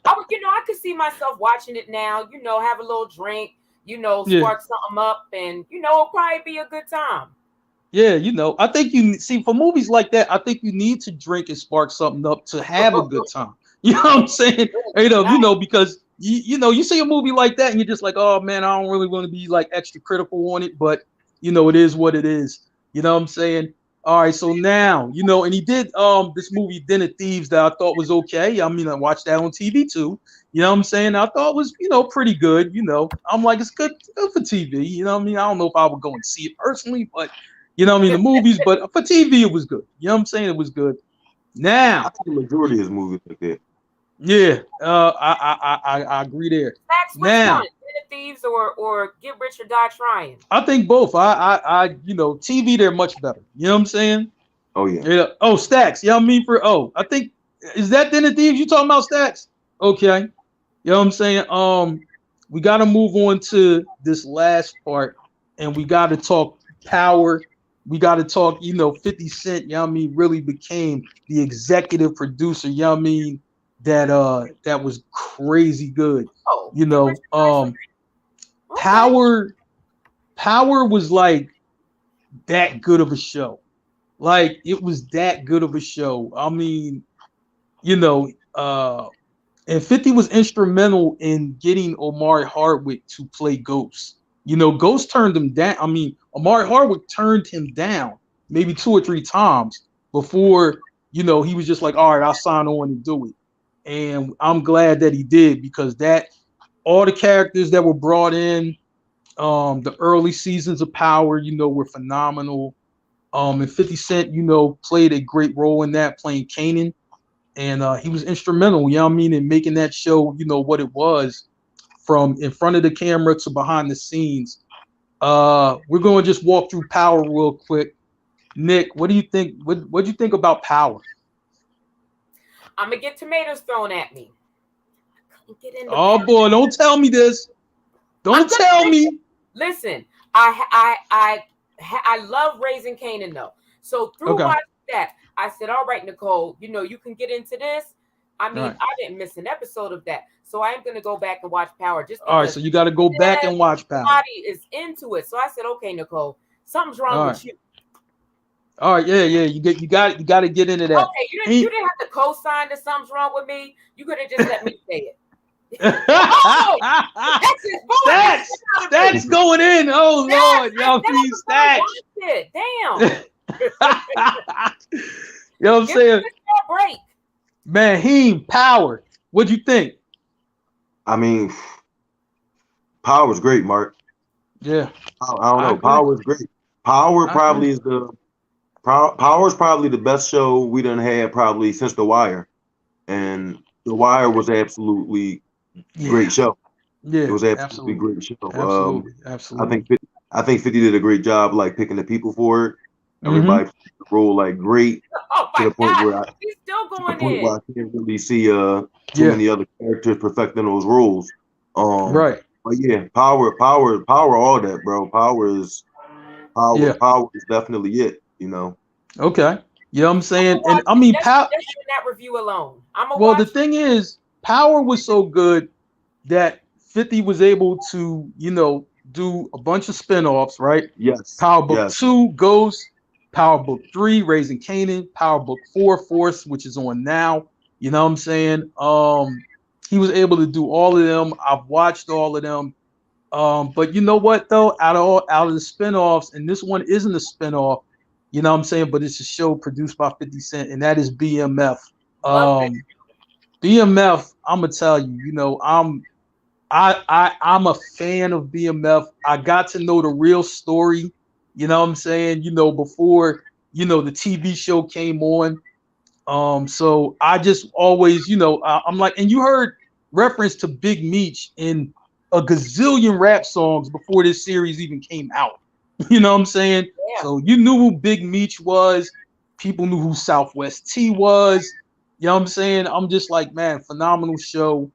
I would, you know, I could see myself watching it now, you know, have a little drink, you know, spark something up, and you know, it'll probably be a good time. Yeah, you know, I think you see for movies like that, I think you need to drink and spark something up to have a good time. You know what I'm saying? You know, because you know, you see a movie like that and you're just like, oh man, I don't really want to be like extra critical on it, but you know, it is what it is. You know what I'm saying? All right, so now, you know, and he did this movie Den of Thieves that I thought was okay. I mean, I watched that on TV too. You know what I'm saying? I thought it was, you know, pretty good. You know, I'm like, it's good for TV. You know what I mean? I don't know if I would go and see it personally, but you know what I mean, the movies, but for TV it was good. You know what I'm saying? It was good. Now, I think the majority of his movies like that. Yeah, I agree there. Max, which one? Den of Thieves or Get Rich or Die Trying? I think both. I you know, TV they're much better. You know what I'm saying? Oh yeah. Yeah. Oh, Stacks. Yeah, I mean I think is that Den of Thieves you talking about, Stacks? Okay. You know what I'm saying? We got to move on to this last part, and we got to talk Power. We got to talk, you know, 50 Cent. You know what I mean? Really became the executive producer. You know what I mean? That was crazy good. Oh, you know, Power was like that good of a show. Like it was that good of a show. I mean, you know, and 50 was instrumental in getting Omari Hardwick to play Ghost. You know, Ghost turned him down. I mean, Omari Hardwick turned him down maybe 2 or 3 times before, you know, he was just like, all right, I'll sign on and do it. And I'm glad that he did because that all the characters that were brought in, the early seasons of Power, you know, were phenomenal. And 50 Cent, you know, played a great role in that, playing Kanan. And he was instrumental, you know what I mean, in making that show, you know, what it was from in front of the camera to behind the scenes. We're going to just walk through Power real quick. Nick, what do you think? What do you think about Power? I'm gonna get tomatoes thrown at me. Oh boy, don't tell me this. Don't tell me. Listen, I love Raising Kanan though. So through watching that, I said, all right, Nicole, you know, you can get into this. I mean, I didn't miss an episode of that. So I am going to go back and watch Power. Just all right, so you got to go back and watch Power. Body is into it. So I said, okay, Nicole, something's wrong with you. All right, yeah, you got to get into that. Okay, you didn't have to co-sign that something's wrong with me. You could have just let me say it. Oh, that's going in. Oh Lord, y'all please Stacks. Damn. You know what I'm saying? Break. Man, Power. What'd you think? I mean, Power's great, Mark. Yeah. I don't know. Power's great. Power's probably the best show we done had probably since The Wire. And The Wire was absolutely great show. Yeah, it was absolutely great show. Absolutely. I think 50 did a great job, like picking the people for it. Everybody played the role like great to the point where he's still going where I can't really see too many other characters perfecting those roles. Right. But yeah, power, all that, bro. Power is definitely it. You know. Okay. You know what I'm saying? And I mean, Power. That review alone. The thing is, Power was so good that 50 was able to, you know, do a bunch of spinoffs, right? Yes. Power Book 2, Ghost. Power Book 3, Raising Kanan. Power Book 4, Force, which is on now. You know what I'm saying? He was able to do all of them. I've watched all of them. But you know what though? Out of the spinoffs, and this one isn't a spinoff, you know what I'm saying? But it's a show produced by 50 Cent, and that is BMF. BMF, I'm gonna tell you, you know, I'm a fan of BMF. I got to know the real story, you know what I'm saying, you know, before, you know, the TV show came on. So I just always, you know, I'm like, and you heard reference to Big Meech in a gazillion rap songs before this series even came out. You know what I'm saying? Yeah. So you knew who Big Meech was. People knew who Southwest T was. You know what I'm saying? I'm just like, man, phenomenal show.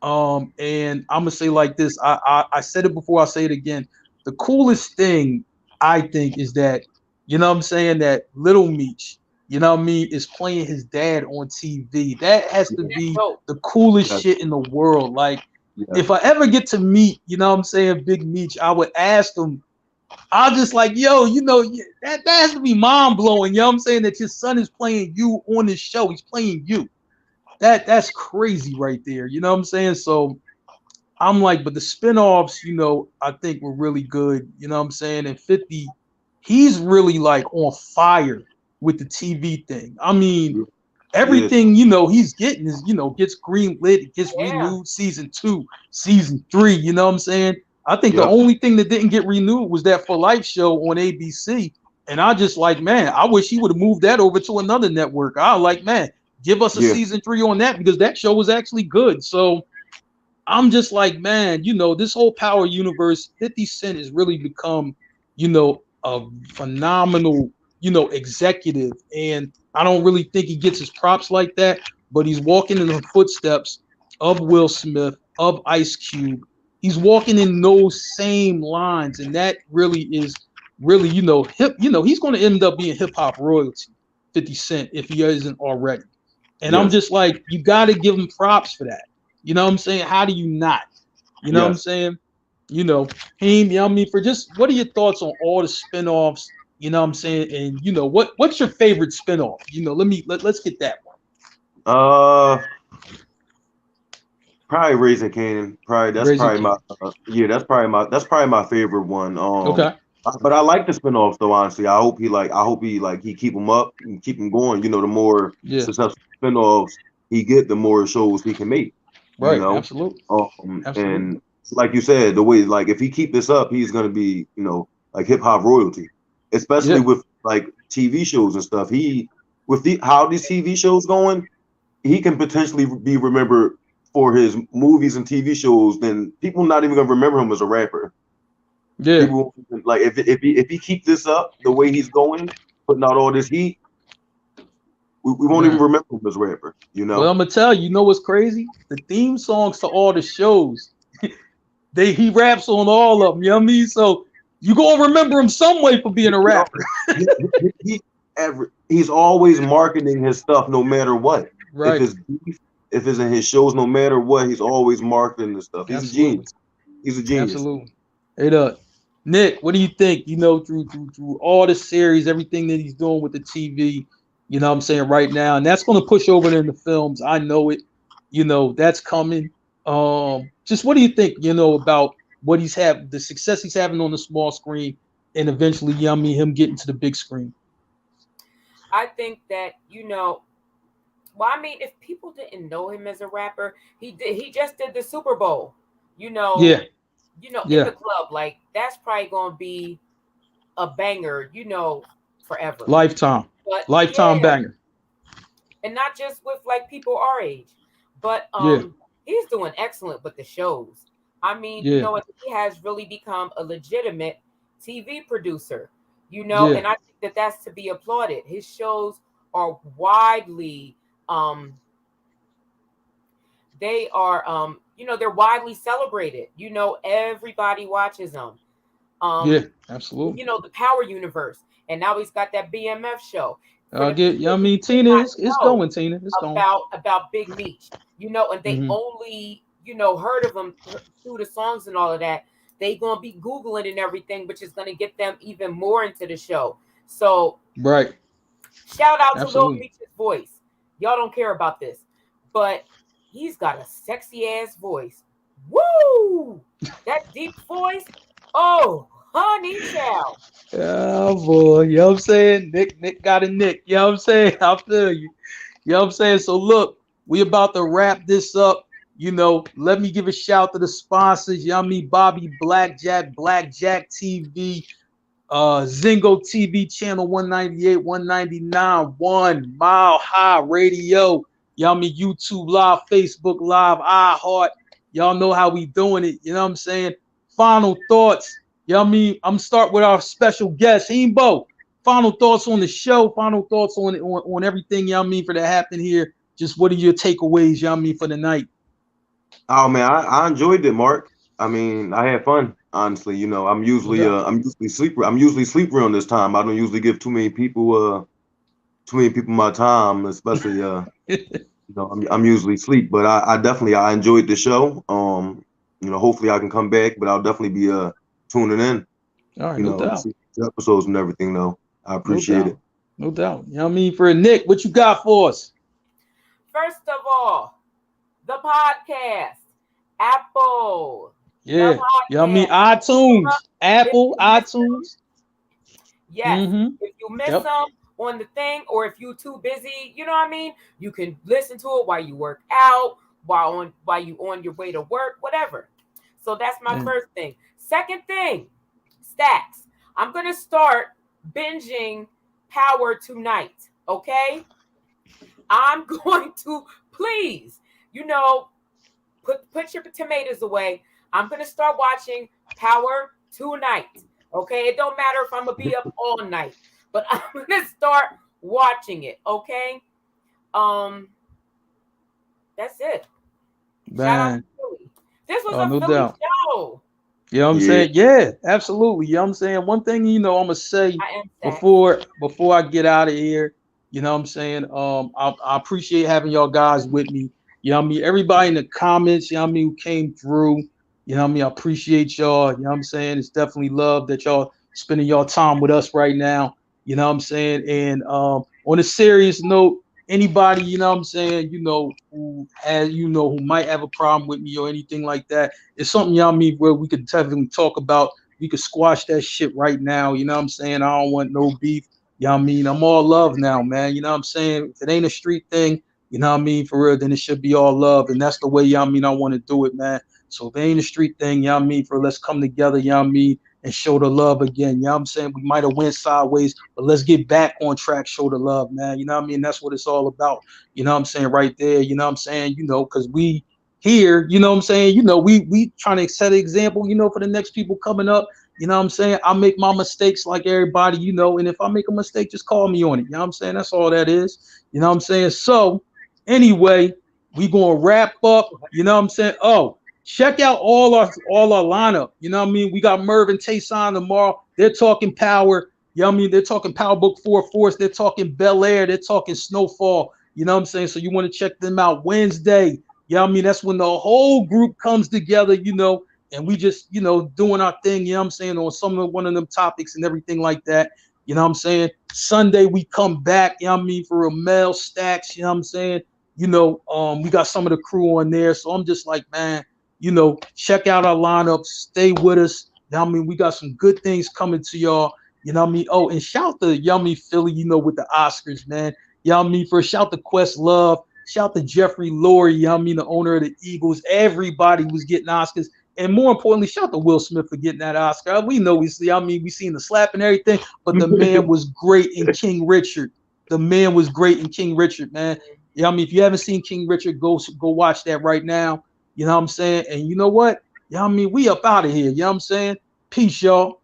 And I'm gonna say like this. I said it before, I'll say it again. The coolest thing I think is that, you know what I'm saying, that Little Meech, you know what I mean, is playing his dad on TV. That has to be the coolest shit in the world. Like, if I ever get to meet, you know what I'm saying, Big Meech, I would ask him, I'll just like, yo, you know, that has to be mind blowing. You know what I'm saying? That your son is playing you on this show. He's playing you. That's crazy right there. You know what I'm saying? So I'm like, but the spinoffs, you know, I think were really good. You know what I'm saying? And 50, he's really like on fire with the TV thing. I mean, everything, you know, he's getting is, you know, gets green lit, it gets renewed season 2, season 3. You know what I'm saying? I think the only thing that didn't get renewed was that For Life show on ABC. And I just like, man, I wish he would have moved that over to another network. I like, man, give us a season 3 on that, because that show was actually good. So I'm just like, man, you know, this whole Power universe, 50 Cent has really become, you know, a phenomenal, you know, executive. And I don't really think he gets his props like that, but he's walking in the footsteps of Will Smith, of Ice Cube. He's walking in those same lines. And that really is really, you know, he's going to end up being hip hop royalty, 50 Cent, if he isn't already. And I'm just like, you got to give him props for that. You know what I'm saying? How do you not? You know what I'm saying? You know, Haim, you know what I mean? For just, what are your thoughts on all the spinoffs? You know what I'm saying? And, you know, what's your favorite spinoff? You know, let's get that one. Probably Raising Canaan. That's probably my favorite one. Okay. But I like the spinoffs though, honestly. I hope he keep them up and keep them going. You know, the more successful spinoffs he get, the more shows he can make. Right. You know? Absolutely. And like you said, the way, like, if he keep this up, he's gonna be, you know, like hip hop royalty, especially with like TV shows and stuff. How these TV shows going, he can potentially be remembered for his movies and TV shows. Then people not even gonna remember him as a rapper. Yeah. People, like, if he keep this up the way he's going, putting out all this heat, we won't even remember him as a rapper, you know. Well, I'm gonna tell you, you know what's crazy? The theme songs to all the shows, he raps on all of them. You know what I mean? So you gonna remember him some way for being a rapper. He's always marketing his stuff, no matter what. Right. If it's in his shows, no matter what, he's always marketing this stuff. He's a genius. He's a genius. Absolutely. Hey, Nick, what do you think? You know, through all the series, everything that he's doing with the TV, you know what I'm saying, right now, and that's going to push over in the films. I know it. You know, that's coming. Just what do you think, you know, about what the success he's having on the small screen, and eventually, him getting to the big screen? I think that, you know, well, I mean, if people didn't know him as a rapper, he just did the Super Bowl, you know. Yeah. You know, in the club, like, that's probably gonna be a banger, you know, forever. Lifetime banger. And not just with like people our age, but he's doing excellent with the shows. I mean, you know, he has really become a legitimate TV producer, you know, and I think that's to be applauded. His shows are widely you know, they're widely celebrated. You know, everybody watches them. Absolutely. You know, the Power universe, and now he's got that BMF show. Tina, it's going, Tina. It's going. About Big Meech, you know, and they only, you know, heard of him through the songs and all of that. They gonna be Googling and everything, which is gonna get them even more into the show. So, shout out to Lil Meech's voice. Y'all don't care about this, but he's got a sexy ass voice. Woo! That deep voice. Oh, honey child. Oh boy, you know what I'm saying? Nick got a Nick. You know what I'm saying? I feel you. You know what I'm saying? So look, we about to wrap this up. You know, let me give a shout to the sponsors. You know what I mean? Bobby Blackjack TV, Zingo TV channel 198, 199, 1 Mile High Radio. You know what I mean? YouTube Live, Facebook Live, iHeart, Y'all know how we doing it. You know what I'm saying? Final thoughts. You know what I mean? I'm start with our special guest, Himbo. Final thoughts on the show. Final thoughts on everything. You know what I mean? For that happened here. Just what are your takeaways? You know what I mean for the night? Oh man, I enjoyed it, Mark. I mean, I had fun. Honestly, No doubt. I'm usually sleep around this time. I don't usually give too many people my time, especially I'm usually sleep. But I definitely I enjoyed the show. Hopefully I can come back, but I'll definitely be tuning in. All right, no To doubt. see the episodes and everything. Though I No appreciate it. doubt. No doubt. You know what I mean? For Nick, what you got for us? First of all, the podcast, Apple, the Yeah. You know what I mean? podcast. iTunes, If Apple, you miss them, iTunes. yes. Mm-hmm. If you miss Yep. them on the thing, or if you're too busy, you know what I mean? You can listen to it while you work out, while you on your way to work, whatever. So that's my Yeah. first thing. Second thing, stacks. I'm gonna start binging Power tonight. Okay, I'm going to please, put your tomatoes away. I'm gonna start watching Power tonight. Okay, it don't matter if I'm gonna be up all night, but I'm gonna start watching it. Okay, um, that's it. Shout out to Man. Philly. This was Oh, a no Philly doubt. show. You know what I'm Yeah. saying? Yeah, absolutely. You know what I'm saying? One thing, I'm gonna say I am stacks. before I get out of here, you know what I'm saying? I appreciate having y'all guys with me. You know what I mean? Everybody in the comments, you know what I mean, who came through, you know what I mean? I appreciate y'all. You know what I'm saying? It's definitely love that y'all spending y'all time with us right now. You know what I'm saying? And on a serious note, anybody, you know what I'm saying, who might have a problem with me or anything like that, it's something, you know what I mean, where we could definitely talk about. We could squash that shit right now. You know what I'm saying? I don't want no beef. You know what I mean? I'm all love now, man. You know what I'm saying? If it ain't a street thing, you know what I mean, for real, then it should be all love. And that's the way, you know what I mean, I want to do it, man. So if it ain't a street thing, you know what I mean, for let's come together, you know what I mean, and show the love again. You know what I'm saying? We might have went sideways, but let's get back on track, show the love, man. You know what I mean? That's what it's all about. You know what I'm saying? Right there. You know what I'm saying? Because we here, you know what I'm saying? We trying to set an example, for the next people coming up. You know what I'm saying? I make my mistakes like everybody, and if I make a mistake, just call me on it. You know what I'm saying? That's all that is. You know what I'm saying? So anyway, we gonna wrap up. You know what I'm saying? Oh, check out all our lineup. You know what I mean? We got Merv and Tayson tomorrow. They're talking power. You know what I mean? They're talking Power Book 4 Force. They're talking Bel Air. They're talking Snowfall. You know what I'm saying? So you want to check them out Wednesday. You know what I mean? That's when the whole group comes together, and we just, doing our thing, you know what I'm saying, on one of them topics and everything like that. You know what I'm saying? Sunday we come back, you know what I mean, for Ramel Stacks, you know what I'm saying? We got some of the crew on there. So I'm just like, man, check out our lineup, stay with us. You know what I mean? We got some good things coming to y'all. You know what I mean? Oh, and shout to Yummy Philly, with the Oscars, man. You know what I mean? For shout to Quest Love. Shout to Jeffrey Lurie, you know what I mean, the owner of the Eagles. Everybody was getting Oscars. And more importantly, shout to Will Smith for getting that Oscar. We know we seen the slap and everything, but the man was great in King Richard. The man was great in King Richard, man. You know what I mean? If you haven't seen King Richard, go watch that right now. You know what I'm saying? And you know what? You know what I mean? We up out of here. You know what I'm saying? Peace, y'all.